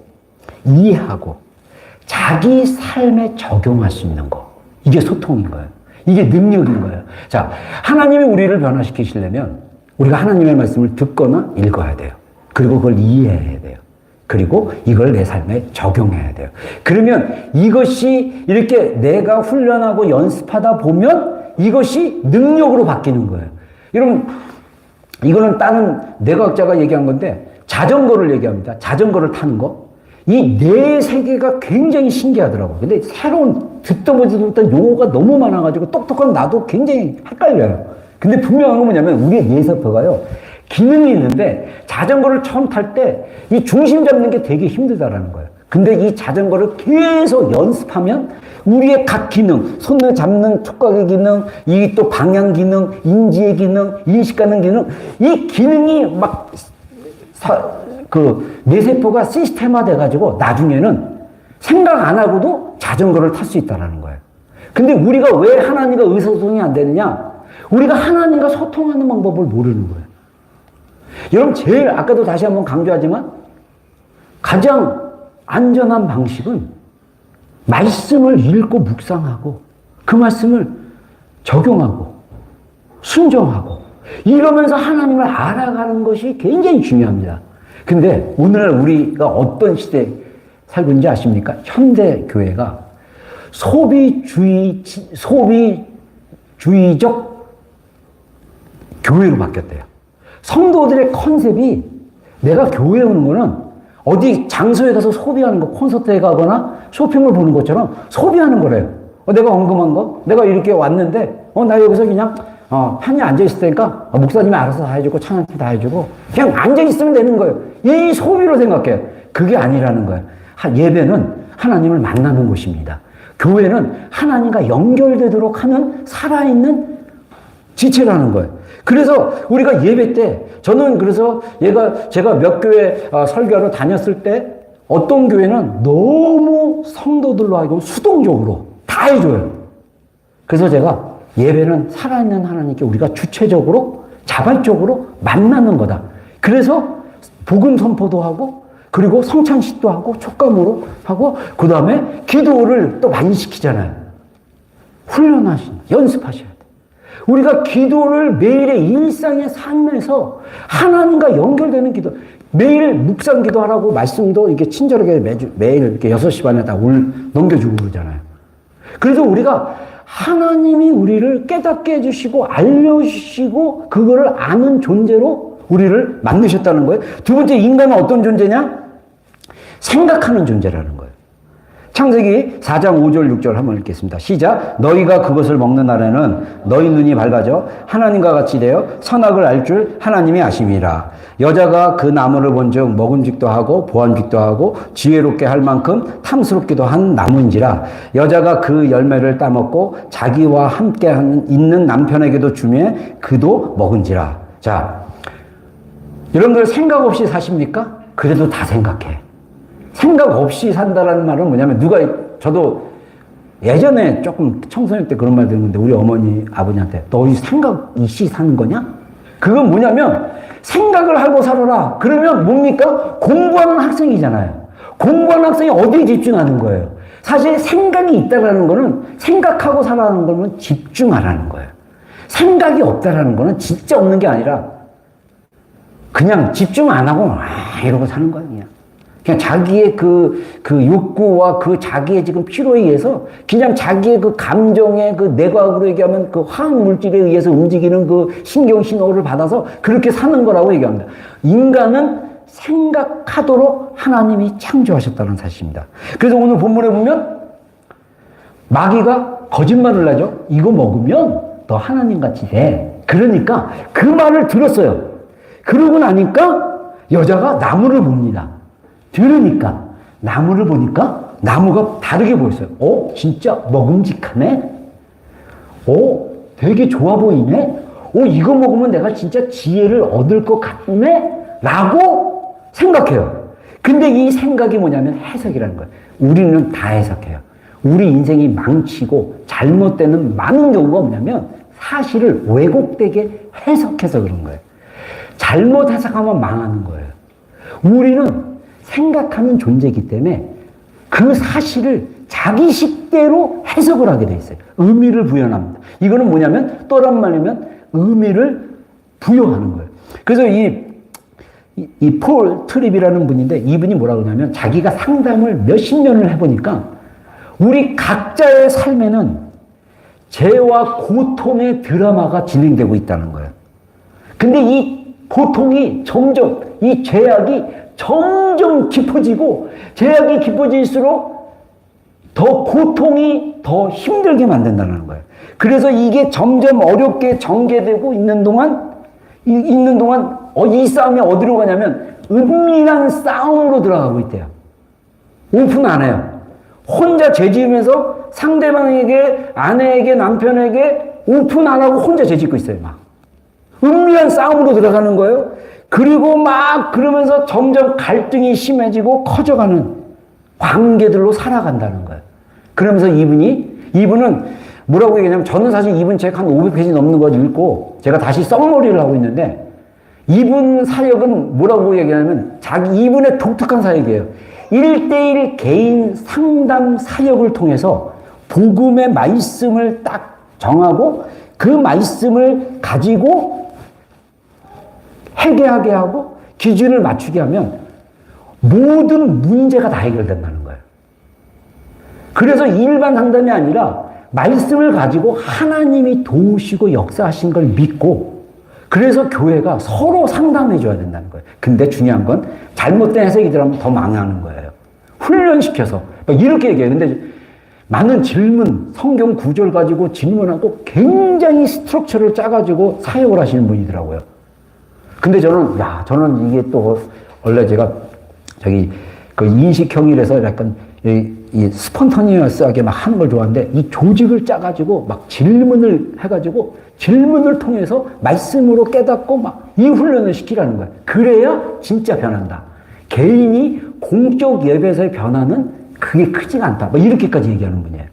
이해하고 자기 삶에 적용할 수 있는 거. 이게 소통인 거예요. 이게 능력인 거예요. 자, 하나님이 우리를 변화시키시려면 우리가 하나님의 말씀을 듣거나 읽어야 돼요. 그리고 그걸 이해해야 돼요. 그리고 이걸 내 삶에 적용해야 돼요. 그러면 이것이 이렇게 내가 훈련하고 연습하다 보면 이것이 능력으로 바뀌는 거예요. 여러분, 이거는 다른 뇌과학자가 얘기한 건데 자전거를 얘기합니다. 자전거를 타는 거. 이 뇌 세계가 굉장히 신기하더라고요. 근데 새로운 듣도 보지도 못한 용어가 너무 많아가지고 똑똑한 나도 굉장히 헷갈려요. 근데 분명한 건 뭐냐면 우리의 뇌세포가요, 기능이 있는데 자전거를 처음 탈 때 이 중심 잡는 게 되게 힘들다라는 거예요. 근데 이 자전거를 계속 연습하면 우리의 각 기능, 손을 잡는 촉각의 기능, 이 또 방향 기능, 인지의 기능, 인식하는 기능, 이 기능이 막 뇌세포가 시스템화 돼가지고 나중에는 생각 안 하고도 자전거를 탈 수 있다는 거예요. 근데 우리가 왜 하나님과 의사소통이 안 되느냐? 우리가 하나님과 소통하는 방법을 모르는 거예요. 여러분, 제일 아까도 다시 한번 강조하지만 가장 안전한 방식은 말씀을 읽고 묵상하고 그 말씀을 적용하고 순종하고 이러면서 하나님을 알아가는 것이 굉장히 중요합니다. 근데 오늘날 우리가 어떤 시대에 살고 있는지 아십니까? 현대 교회가 소비주의적 교회로 바뀌었대요. 성도들의 컨셉이 내가 교회에 오는 거는 어디 장소에 가서 소비하는 거, 콘서트에 가거나 쇼핑을 보는 것처럼 소비하는 거래요. 내가 언급한 거, 내가 이렇게 왔는데, 나 여기서 그냥, 편히 앉아있을 테니까, 목사님이 알아서 다 해주고, 찬양팀 다 해주고, 그냥 앉아있으면 되는 거예요. 이 소비로 생각해요. 그게 아니라는 거예요. 예배는 하나님을 만나는 곳입니다. 교회는 하나님과 연결되도록 하는 살아있는 지체라는 거예요. 그래서 우리가 예배 때, 저는 그래서 제가 몇 교회 설교하러 다녔을 때 어떤 교회는 너무 성도들로 하여금 수동적으로 다 해줘요. 그래서 제가 예배는 살아있는 하나님께 우리가 주체적으로 자발적으로 만나는 거다. 그래서 복음 선포도 하고 그리고 성찬식도 하고 촉감으로 하고 그 다음에 기도를 또 많이 시키잖아요. 연습하셔야 돼요. 우리가 기도를 매일의 일상의 삶에서 하나님과 연결되는 기도, 매일 묵상 기도하라고 말씀도 이렇게 친절하게 매일 이렇게 6시 반에 다 넘겨주고 그러잖아요. 그래서 우리가 하나님이 우리를 깨닫게 해주시고 알려주시고 그거를 아는 존재로 우리를 만드셨다는 거예요. 두 번째, 인간은 어떤 존재냐? 생각하는 존재라는 거예요. 창세기 4장 5절 6절 한번 읽겠습니다. 시작. 너희가 그것을 먹는 날에는 너희 눈이 밝아져 하나님과 같이 되어 선악을 알 줄 하나님이 아심이라. 여자가 그 나무를 본즉 먹음직도 하고 보암직도 하고 지혜롭게 할 만큼 탐스럽기도 한 나무인지라. 여자가 그 열매를 따먹고 자기와 함께 있는 남편에게도 주며 그도 먹은지라. 자, 여러분들 생각 없이 사십니까? 그래도 다 생각해. 생각 없이 산다라는 말은 뭐냐면 저도 예전에 조금 청소년 때 그런 말 들었는데 우리 어머니 아버지한테 너희 생각 없이 사는 거냐? 그건 뭐냐면 생각을 하고 살아라. 그러면 뭡니까? 공부하는 학생이잖아요. 공부하는 학생이 어디에 집중하는 거예요? 사실 생각이 있다라는 거는 생각하고 살아가는 거는 집중하라는 거예요. 생각이 없다라는 거는 진짜 없는 게 아니라 그냥 집중 안 하고 이러고 사는 거야. 그냥. 그냥 자기의 그 욕구와 그 자기의 지금 필요에 의해서 그냥 자기의 그 감정의 그 내과학으로 얘기하면 그 화학 물질에 의해서 움직이는 그 신경 신호를 받아서 그렇게 사는 거라고 얘기합니다. 인간은 생각하도록 하나님이 창조하셨다는 사실입니다. 그래서 오늘 본문에 보면 마귀가 거짓말을 하죠. 이거 먹으면 너 하나님같이 돼. 그러니까 그 말을 들었어요. 그러고 나니까 여자가 나무를 봅니다. 들으니까 나무를 보니까 나무가 다르게 보였어요. 진짜 먹음직하네? 되게 좋아 보이네? 이거 먹으면 내가 진짜 지혜를 얻을 것 같네? 라고 생각해요. 근데 이 생각이 뭐냐면 해석이라는 거예요. 우리는 다 해석해요. 우리 인생이 망치고 잘못되는 많은 경우가 뭐냐면 사실을 왜곡되게 해석해서 그런 거예요. 잘못 해석하면 망하는 거예요. 우리는 생각하는 존재이기 때문에 그 사실을 자기식대로 해석을 하게 돼 있어요. 의미를 부여합니다. 이거는 뭐냐면 또 다른 말이면 의미를 부여하는 거예요. 그래서 이 폴 트립이라는 분인데 이분이 뭐라 그러냐면 자기가 상담을 몇십 년을 해보니까 우리 각자의 삶에는 죄와 고통의 드라마가 진행되고 있다는 거예요. 근데 이 고통이 점점, 이 죄악이 점점 깊어지고 죄악이 깊어질수록 더 고통이 더 힘들게 만든다는 거예요. 그래서 이게 점점 어렵게 전개되고 있는 동안 이 싸움이 어디로 가냐면 은밀한 싸움으로 들어가고 있대요. 오픈 안 해요. 혼자 죄 지으면서 상대방에게, 아내에게, 남편에게 오픈 안 하고 혼자 죄 짓고 있어요. 막 은밀한 싸움으로 들어가는 거예요. 그리고 막 그러면서 점점 갈등이 심해지고 커져가는 관계들로 살아간다는 거예요. 그러면서 이분은 뭐라고 얘기하냐면 저는 사실 이분 책 한 500페이지 넘는 거 읽고 제가 다시 썩머리를 하고 있는데 이분 사역은 뭐라고 얘기하냐면 이분의 독특한 사역이에요. 1대1 개인 상담 사역을 통해서 복음의 말씀을 딱 정하고 그 말씀을 가지고 회개하게 하고 기준을 맞추게 하면 모든 문제가 다 해결된다는 거예요. 그래서 일반 상담이 아니라 말씀을 가지고 하나님이 도우시고 역사하신 걸 믿고 그래서 교회가 서로 상담해 줘야 된다는 거예요. 근데 중요한 건 잘못된 해석이 들어가면 더 망하는 거예요. 훈련시켜서 이렇게 얘기해요. 근데 많은 질문, 성경 구절 가지고 질문하고 굉장히 스트럭처를 짜가지고 사역을 하시는 분이더라고요. 근데 저는 이게 또 원래 제가 그 인식형이라서 약간 이 스폰타니어스하게 막 하는 걸 좋아하는데 이 조직을 짜가지고 막 질문을 해가지고 질문을 통해서 말씀으로 깨닫고 막 이 훈련을 시키라는 거예요. 그래야 진짜 변한다. 개인이 공적 예배에서의 변화는 그게 크지가 않다. 뭐 이렇게까지 얘기하는 분이에요.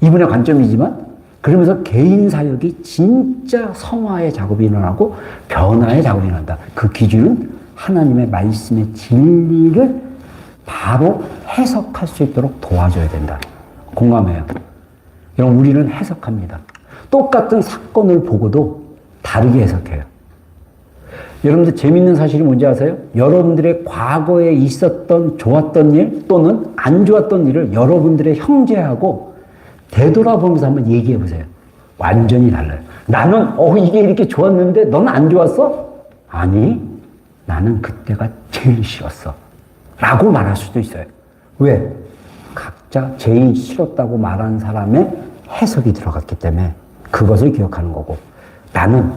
이분의 관점이지만 그러면서 개인 사역이 진짜 성화의 작업이 일어나고 변화의 작업이 일어난다. 그 기준은 하나님의 말씀의 진리를 바로 해석할 수 있도록 도와줘야 된다. 공감해요. 여러분, 우리는 해석합니다. 똑같은 사건을 보고도 다르게 해석해요. 여러분들 재밌는 사실이 뭔지 아세요? 여러분들의 과거에 있었던 좋았던 일 또는 안 좋았던 일을 여러분들의 형제하고 되돌아보면서 한번 얘기해 보세요. 완전히 달라요. 나는 이게 이렇게 좋았는데 넌 안 좋았어? 아니, 나는 그때가 제일 싫었어. 라고 말할 수도 있어요. 왜? 각자 제일 싫었다고 말한 사람의 해석이 들어갔기 때문에 그것을 기억하는 거고, 나는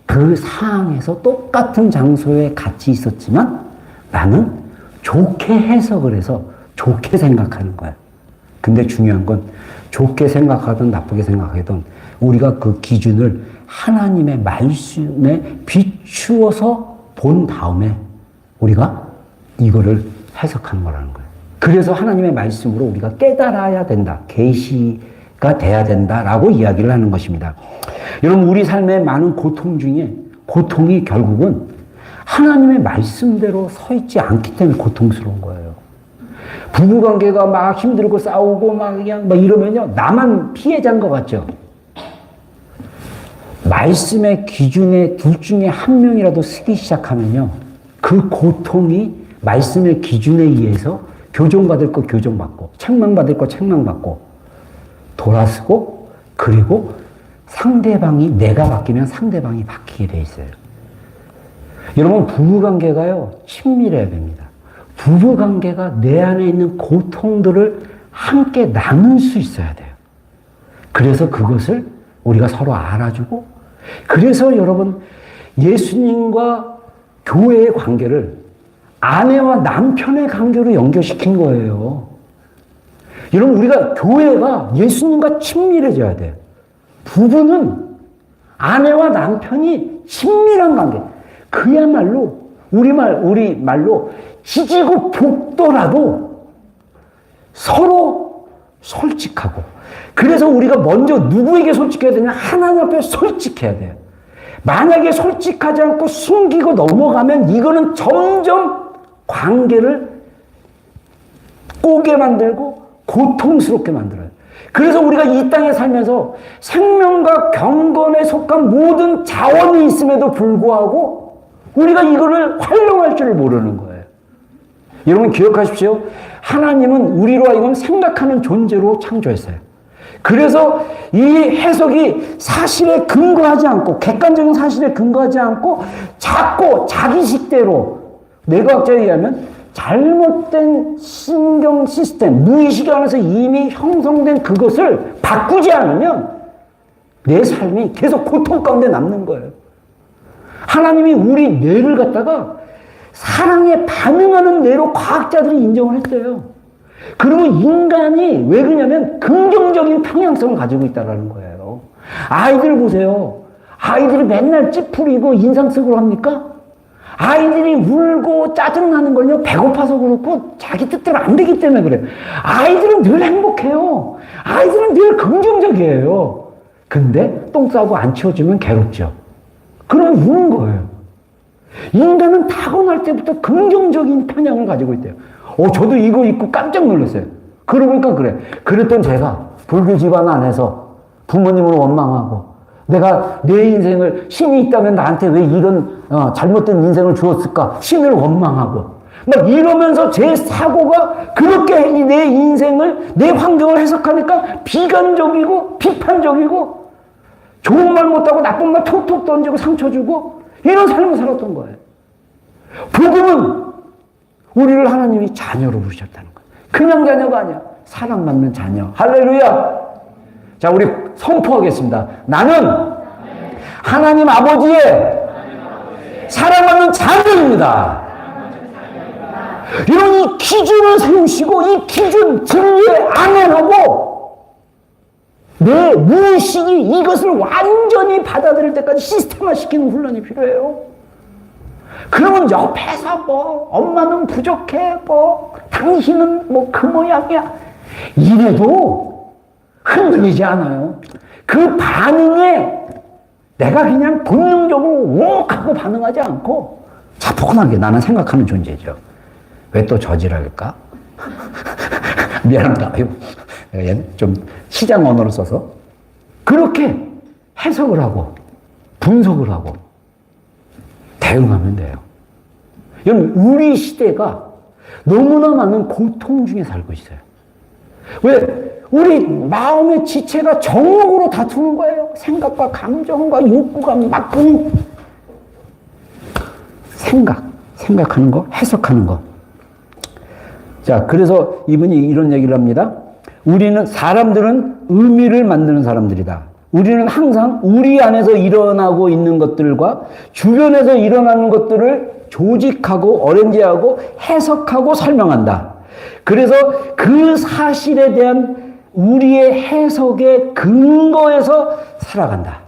그 상황에서 똑같은 장소에 같이 있었지만 나는 좋게 해석을 해서 좋게 생각하는 거야. 근데 중요한 건 좋게 생각하든 나쁘게 생각하든 우리가 그 기준을 하나님의 말씀에 비추어서 본 다음에 우리가 이거를 해석하는 거라는 거예요. 그래서 하나님의 말씀으로 우리가 깨달아야 된다. 계시가 돼야 된다라고 이야기를 하는 것입니다. 여러분, 우리 삶의 많은 고통 중에 고통이 결국은 하나님의 말씀대로 서 있지 않기 때문에 고통스러운 거예요. 부부관계가 막 힘들고 싸우고 막 이러면요, 나만 피해자인 것 같죠? 말씀의 기준에 둘 중에 한 명이라도 쓰기 시작하면요, 그 고통이 말씀의 기준에 의해서 교정받을 거 교정받고 책망받을 거 책망받고 돌아서고 그리고 상대방이 내가 바뀌면 상대방이 바뀌게 돼 있어요. 여러분 부부관계가요 친밀해야 됩니다. 부부관계가 내 안에 있는 고통들을 함께 나눌 수 있어야 돼요. 그래서 그것을 우리가 서로 알아주고 그래서 여러분 예수님과 교회의 관계를 아내와 남편의 관계로 연결시킨 거예요. 여러분 우리가 교회가 예수님과 친밀해져야 돼요. 부부는 아내와 남편이 친밀한 관계. 그야말로 우리 말로 지지고 볶더라도 서로 솔직하고 그래서 우리가 먼저 누구에게 솔직해야 되냐? 하나님 앞에 솔직해야 돼요. 만약에 솔직하지 않고 숨기고 넘어가면 이거는 점점 관계를 꼬게 만들고 고통스럽게 만들어요. 그래서 우리가 이 땅에 살면서 생명과 경건에 속한 모든 자원이 있음에도 불구하고 우리가 이거를 활용할 줄 모르는 거예요. 여러분 기억하십시오. 하나님은 우리로 하여금 생각하는 존재로 창조했어요. 그래서 이 해석이 사실에 근거하지 않고 객관적인 사실에 근거하지 않고 자꾸 자기식대로 뇌과학자에 의하면 잘못된 신경 시스템, 무의식 안에서 이미 형성된 그것을 바꾸지 않으면 내 삶이 계속 고통 가운데 남는 거예요. 하나님이 우리 뇌를 갖다가 사랑에 반응하는 뇌로 과학자들이 인정을 했어요. 그러면 인간이 왜 그러냐면 긍정적인 평양성을 가지고 있다는 거예요. 아이들 보세요. 아이들이 맨날 찌푸리고 인상 쓰고 합니까? 아이들이 울고 짜증나는 걸요 배고파서 그렇고 자기 뜻대로 안 되기 때문에 그래요. 아이들은 늘 행복해요. 아이들은 늘 긍정적이에요. 근데 똥 싸고 안 치워주면 괴롭죠. 그럼 우는 거예요. 인간은 타고날 때부터 긍정적인 편향을 가지고 있대요. 저도 이거 입고 깜짝 놀랐어요. 그러고 보니까 그래. 그랬던 제가 불교 집안 안에서 부모님을 원망하고 내가 내 인생을 신이 있다면 나한테 왜 이런 잘못된 인생을 주었을까? 신을 원망하고 막 이러면서 제 사고가 그렇게 내 인생을 내 환경을 해석하니까 비관적이고 비판적이고 좋은 말 못하고 나쁜 말 톡톡 던지고 상처 주고 이런 삶을 살았던 거예요. 복음은 우리를 하나님이 자녀로 부르셨다는 거예요. 그냥 자녀가 아니야. 사랑받는 자녀. 할렐루야. 자, 우리 선포하겠습니다. 나는 하나님 아버지의 사랑받는 자녀입니다. 이런 이 기준을 세우시고 이 기준 진리에 안행하고 내 무의식이 이것을 완전히 받아들일 때까지 시스템화시키는 훈련이 필요해요. 그러면 옆에서 엄마는 부족해, 당신은 그 모양이야. 이래도 흔들리지 않아요. 그 반응에 내가 그냥 본능적으로 욱하고 반응하지 않고 차분하게 나는 생각하는 존재죠. 왜 또 저지랄까? 미안합니다. 내가 좀 시장 언어를 써서 그렇게 해석을 하고 분석을 하고 대응하면 돼요. 여러분, 우리 시대가 너무나 많은 고통 중에 살고 있어요. 왜? 우리 마음의 지체가 정욕으로 다투는 거예요. 생각과 감정과 욕구가 맞붙는 생각하는 거, 해석하는 거. 자, 그래서 이분이 이런 얘기를 합니다. 사람들은 의미를 만드는 사람들이다. 우리는 항상 우리 안에서 일어나고 있는 것들과 주변에서 일어나는 것들을 조직하고 어렌지하고 해석하고 설명한다. 그래서 그 사실에 대한 우리의 해석의 근거에서 살아간다.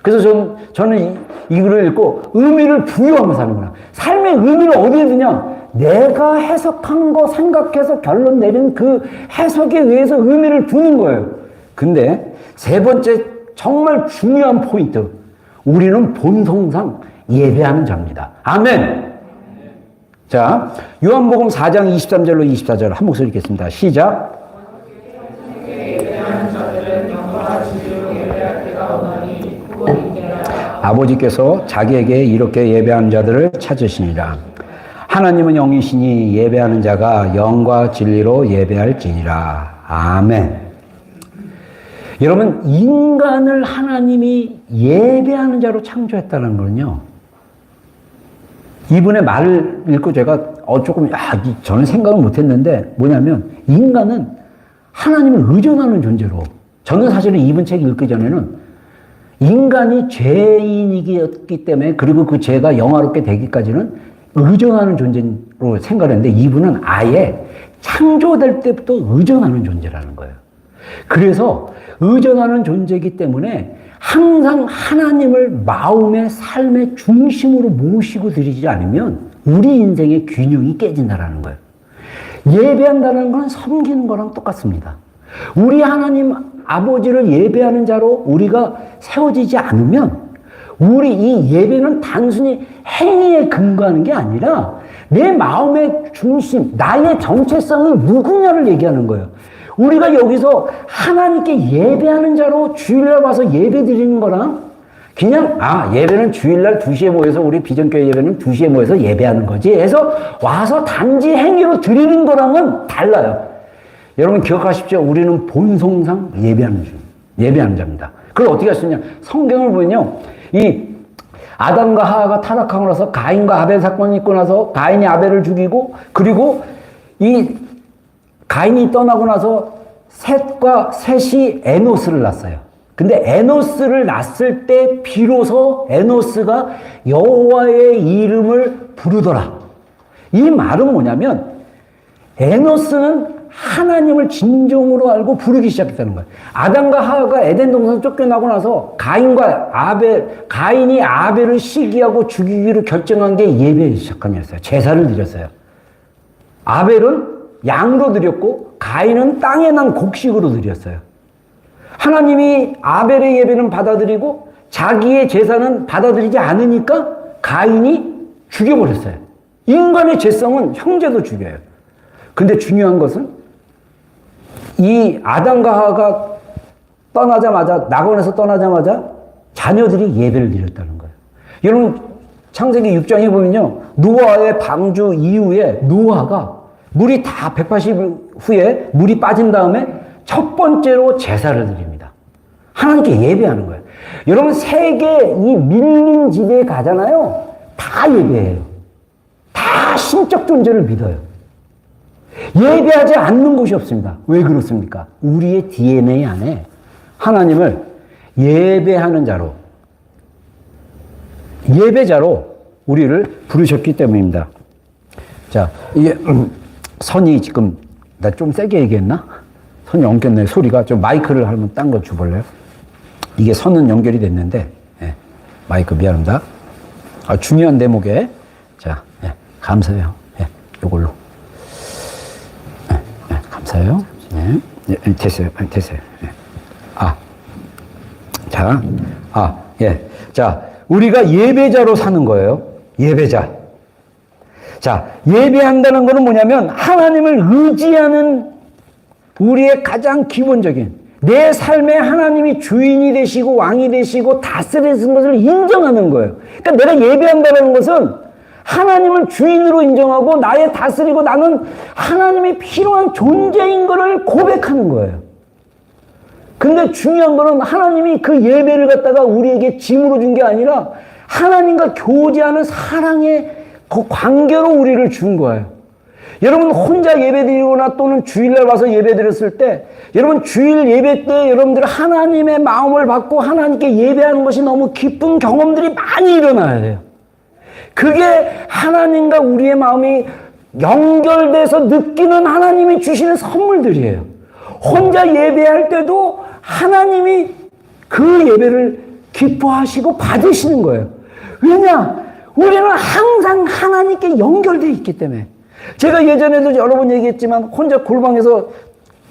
그래서 저는 이 글을 읽고 의미를 부여하면서 사는구나. 삶의 의미를 어디에 두냐? 내가 해석한 거 생각해서 결론 내린 그 해석에 의해서 의미를 두는 거예요. 근데 세 번째 정말 중요한 포인트. 우리는 본성상 예배하는 자입니다. 아멘. 자, 요한복음 4장 23절로 24절 한 목소리 읽겠습니다. 시작. 아버지께서 자기에게 이렇게 예배하는 자들을 찾으시니라. 하나님은 영이시니 예배하는 자가 영과 진리로 예배할지니라. 아멘. 여러분, 인간을 하나님이 예배하는 자로 창조했다는 건요, 이분의 말을 읽고 제가 조금 저는 생각을 못했는데, 뭐냐면 인간은 하나님을 의존하는 존재로, 저는 사실은 이분 책 읽기 전에는 인간이 죄인이기 때문에, 그리고 그 죄가 영화롭게 되기까지는 의존하는 존재로 생각을 했는데, 이분은 아예 창조될 때부터 의존하는 존재라는 거예요. 그래서 의존하는 존재이기 때문에 항상 하나님을 마음의 삶의 중심으로 모시고 드리지 않으면 우리 인생의 균형이 깨진다는 거예요. 예배한다는 건 섬기는 거랑 똑같습니다. 우리 하나님 아버지를 예배하는 자로 우리가 세워지지 않으면 우리 이 예배는 단순히 행위에 근거하는 게 아니라 내 마음의 중심, 나의 정체성이 누구냐를 얘기하는 거예요. 우리가 여기서 하나님께 예배하는 자로 주일날 와서 예배 드리는 거랑 그냥 예배는 주일날 2시에 모여서 우리 비전교회 예배는 2시에 모여서 예배하는 거지 해서 와서 단지 행위로 드리는 거랑은 달라요. 여러분 기억하십시오. 우리는 본성상 예배하는 자입니다. 그걸 어떻게 할 수 있냐? 성경을 보면요, 이 아담과 하와가 타락하고 나서 가인과 아벨 사건이 있고 나서 가인이 아벨을 죽이고, 그리고 이 가인이 떠나고 나서 셋이 에노스를 낳았어요. 근데 에노스를 낳았을 때 비로소 에노스가 여호와의 이름을 부르더라. 이 말은 뭐냐면 에노스는 하나님을 진정으로 알고 부르기 시작했다는 거예요. 아담과 하와가 에덴 동산 쫓겨나고 나서 가인이 아벨을 시기하고 죽이기로 결정한 게 예배 시작함이었어요. 제사를 드렸어요. 아벨은 양으로 드렸고 가인은 땅에 난 곡식으로 드렸어요. 하나님이 아벨의 예배는 받아들이고 자기의 제사는 받아들이지 않으니까 가인이 죽여버렸어요. 인간의 죄성은 형제도 죽여요. 근데 중요한 것은 이 아담과 하와가 낙원에서 떠나자마자 자녀들이 예배를 드렸다는 거예요. 여러분 창세기 6장에 보면요, 노아의 방주 이후에 노아가 물이 다 180 후에 물이 빠진 다음에 첫 번째로 제사를 드립니다. 하나님께 예배하는 거예요. 여러분 세계 이 밀린 지대에 가잖아요. 다 예배해요. 다 신적 존재를 믿어요. 예배하지 않는 곳이 없습니다. 왜 그렇습니까? 우리의 DNA 안에 하나님을 예배하는 자로, 예배자로 우리를 부르셨기 때문입니다. 자, 이게 선이 지금 나 좀 세게 얘기했나? 선이 엉켰네. 소리가 좀 마이크를 한번 딴 거 줘볼래요? 이게 선은 연결이 됐는데, 마이크 미안합니다. 중요한 대목에 자, 감사해요. 요걸로. 감사해요. 됐어요. 자, 우리가 예배자로 사는 거예요. 예배자. 자, 예배한다는 것은 뭐냐면 하나님을 의지하는 우리의 가장 기본적인 내 삶에 하나님이 주인이 되시고 왕이 되시고 다스리는 것을 인정하는 거예요. 그러니까 내가 예배한다는 것은 하나님을 주인으로 인정하고 나의 다스리고 나는 하나님이 필요한 존재인 것을 고백하는 거예요. 근데 중요한 거는 하나님이 그 예배를 갖다가 우리에게 짐으로 준 게 아니라 하나님과 교제하는 사랑의 그 관계로 우리를 준 거예요. 여러분 혼자 예배드리거나 또는 주일날 와서 예배드렸을 때, 여러분 주일 예배 때 여러분들 하나님의 마음을 받고 하나님께 예배하는 것이 너무 기쁜 경험들이 많이 일어나야 돼요. 그게 하나님과 우리의 마음이 연결돼서 느끼는 하나님이 주시는 선물들이에요. 혼자 예배할 때도 하나님이 그 예배를 기뻐하시고 받으시는 거예요. 왜냐? 우리는 항상 하나님께 연결되어 있기 때문에. 제가 예전에도 여러 번 얘기했지만 혼자 골방에서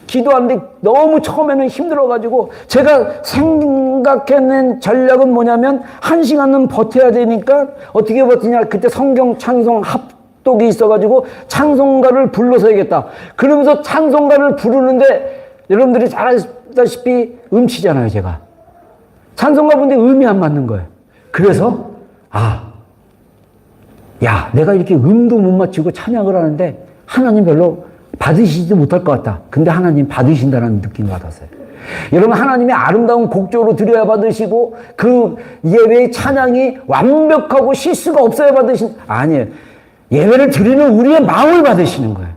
기도하는데 너무 처음에는 힘들어가지고 제가 생각해낸 전략은 뭐냐면 1시간은 버텨야 되니까 어떻게 버티냐, 그때 성경 찬송 합독이 있어가지고 찬송가를 불러서야겠다. 그러면서 찬송가를 부르는데 여러분들이 잘 아시다시피 음치잖아요. 제가 찬송가 부르는데 음이 안 맞는 거예요. 그래서 야, 내가 이렇게 음도 못 맞추고 찬양을 하는데 하나님 별로 받으시지도 못할 것 같다. 근데 하나님 받으신다는 느낌을 받았어요. 여러분, 하나님의 아름다운 곡조로 드려야 받으시고 그 예배의 찬양이 완벽하고 실수가 없어야 아니에요. 예배를 드리는 우리의 마음을 받으시는 거예요.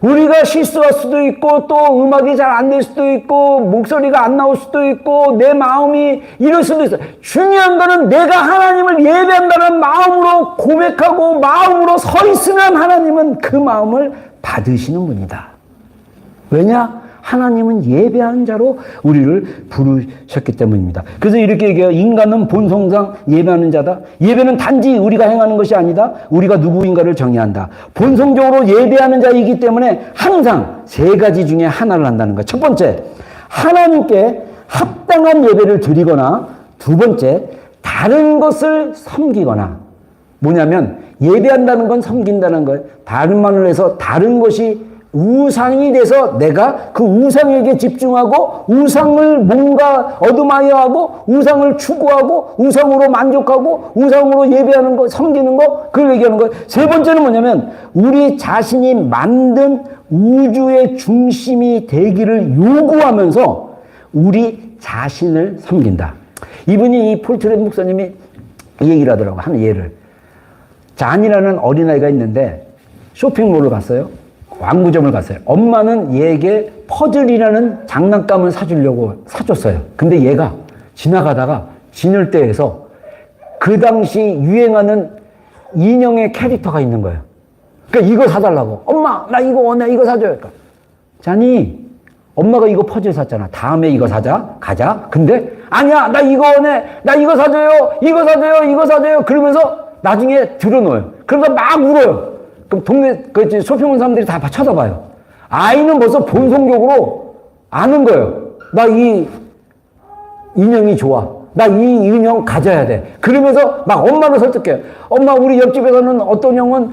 우리가 실수할 수도 있고 또 음악이 잘 안 될 수도 있고 목소리가 안 나올 수도 있고 내 마음이 이럴 수도 있어요. 중요한 거는 내가 하나님을 예배한다는 마음으로 고백하고 마음으로 서 있으면 하나님은 그 마음을 받으시는 분이다. 왜냐? 하나님은 예배하는 자로 우리를 부르셨기 때문입니다. 그래서 이렇게 얘기해요. 인간은 본성상 예배하는 자다. 예배는 단지 우리가 행하는 것이 아니다. 우리가 누구인가를 정의한다. 본성적으로 예배하는 자이기 때문에 항상 세 가지 중에 하나를 한다는 것. 첫 번째, 하나님께 합당한 예배를 드리거나, 두 번째, 다른 것을 섬기거나. 뭐냐면 예배한다는 건 섬긴다는 거예요. 다른 말로 해서 다른 것이 우상이 돼서 내가 그 우상에게 집중하고 우상을 뭔가 얻음하여 하고 우상을 추구하고 우상으로 만족하고 우상으로 예배하는 거, 섬기는 거, 그걸 얘기하는 거예요. 세 번째는 뭐냐면 우리 자신이 만든 우주의 중심이 되기를 요구하면서 우리 자신을 섬긴다. 이분이 이 폴트렛 목사님이 이 얘기를 하더라고요. 한 예를. 잔이라는 어린아이가 있는데 쇼핑몰을 갔어요. 왕구점을 갔어요. 엄마는 얘에게 퍼즐이라는 장난감을 사주려고 사줬어요. 근데 얘가 지나가다가 진열대에서 그 당시 유행하는 인형의 캐릭터가 있는 거예요. 그러니까 이거 사달라고. 엄마, 나 이거 원해. 이거 사줘요. 그러니까. 자니, 엄마가 이거 퍼즐 샀잖아. 다음에 이거 사자. 가자. 근데 아니야. 나 이거 원해. 나 이거 사줘요. 이거 사줘요. 이거 사줘요. 그러면서 나중에 들어놓아요. 그러면서 막 울어요. 그럼 동네 쇼핑몰 사람들이 다 쳐다봐요. 아이는 벌써 본성적으로 아는 거예요. 나 이 인형이 좋아. 나 이 인형 가져야 돼. 그러면서 막 엄마를 설득해요. 엄마, 우리 옆집에서는 어떤 형은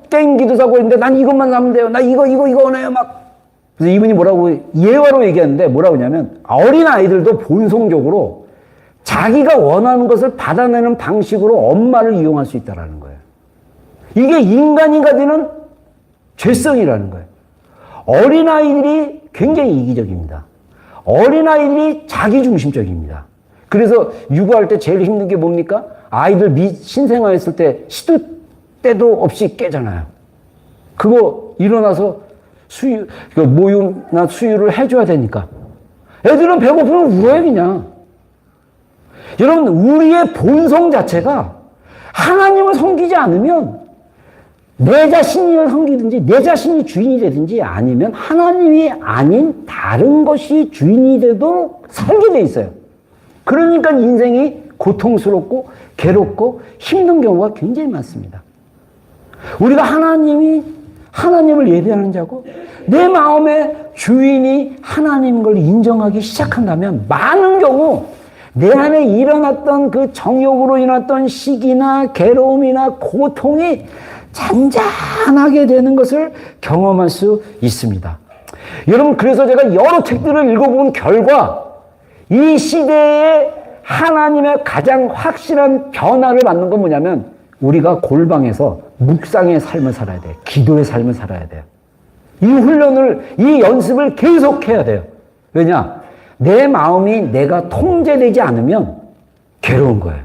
게임기도 사고 있는데 난 이것만 사면 돼요. 나 이거 원해요. 막. 그래서 이분이 뭐라고 예화로 얘기하는데 뭐라고 하냐면 어린 아이들도 본성적으로 자기가 원하는 것을 받아내는 방식으로 엄마를 이용할 수 있다는 거예요. 이게 인간이 가지는 죄성이라는 거예요. 어린아이들이 굉장히 이기적입니다. 어린아이들이 자기중심적입니다. 그래서 육아할 때 제일 힘든 게 뭡니까? 아이들 신생아했을 때 시도 때도 없이 깨잖아요. 그거 일어나서 모유나 수유를 해줘야 되니까. 애들은 배고프면 울어요, 그냥. 여러분, 우리의 본성 자체가 하나님을 섬기지 않으면 내 자신을 섬기든지 내 자신이 주인이 되든지 아니면 하나님이 아닌 다른 것이 주인이 되도록 살게 돼 있어요. 그러니까 인생이 고통스럽고 괴롭고 힘든 경우가 굉장히 많습니다. 우리가 하나님을 예배하는 자고 내 마음의 주인이 하나님인 걸 인정하기 시작한다면 많은 경우 내 안에 일어났던 그 정욕으로 인했던 시기나 괴로움이나 고통이 잔잔하게 되는 것을 경험할 수 있습니다. 여러분, 그래서 제가 여러 책들을 읽어본 결과 이 시대에 하나님의 가장 확실한 변화를 받는 건 뭐냐면 우리가 골방에서 묵상의 삶을 살아야 돼요. 기도의 삶을 살아야 돼요. 이 훈련을, 이 연습을 계속해야 돼요. 왜냐? 내 마음이 내가 통제되지 않으면 괴로운 거예요.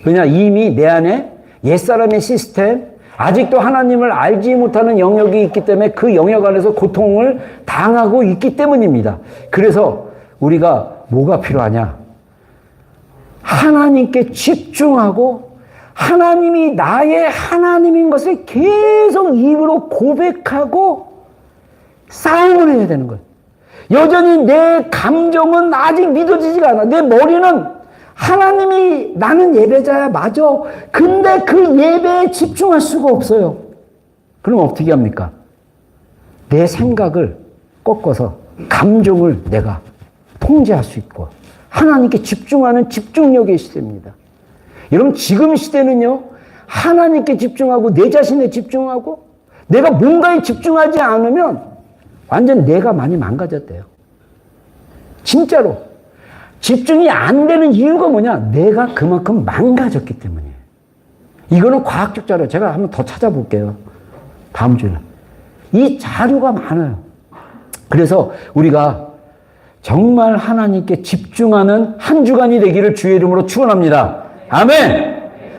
왜냐? 이미 내 안에 옛사람의 시스템, 아직도 하나님을 알지 못하는 영역이 있기 때문에 그 영역 안에서 고통을 당하고 있기 때문입니다. 그래서 우리가 뭐가 필요하냐? 하나님께 집중하고 하나님이 나의 하나님인 것을 계속 입으로 고백하고 싸움을 해야 되는 거예요. 여전히 내 감정은 아직 믿어지지가 않아. 내 머리는 하나님이 나는 예배자야, 맞아. 근데 그 예배에 집중할 수가 없어요. 그럼 어떻게 합니까? 내 생각을 꺾어서 감정을 내가 통제할 수 있고 하나님께 집중하는 집중력의 시대입니다. 여러분, 지금 시대는요, 하나님께 집중하고 내 자신에 집중하고 내가 뭔가에 집중하지 않으면 완전 내가 많이 망가졌대요. 진짜로. 집중이 안 되는 이유가 뭐냐? 내가 그만큼 망가졌기 때문이에요. 이거는 과학적 자료. 제가 한번 더 찾아볼게요. 다음 주에. 이 자료가 많아요. 그래서 우리가 정말 하나님께 집중하는 한 주간이 되기를 주의 이름으로 축원합니다. 아멘!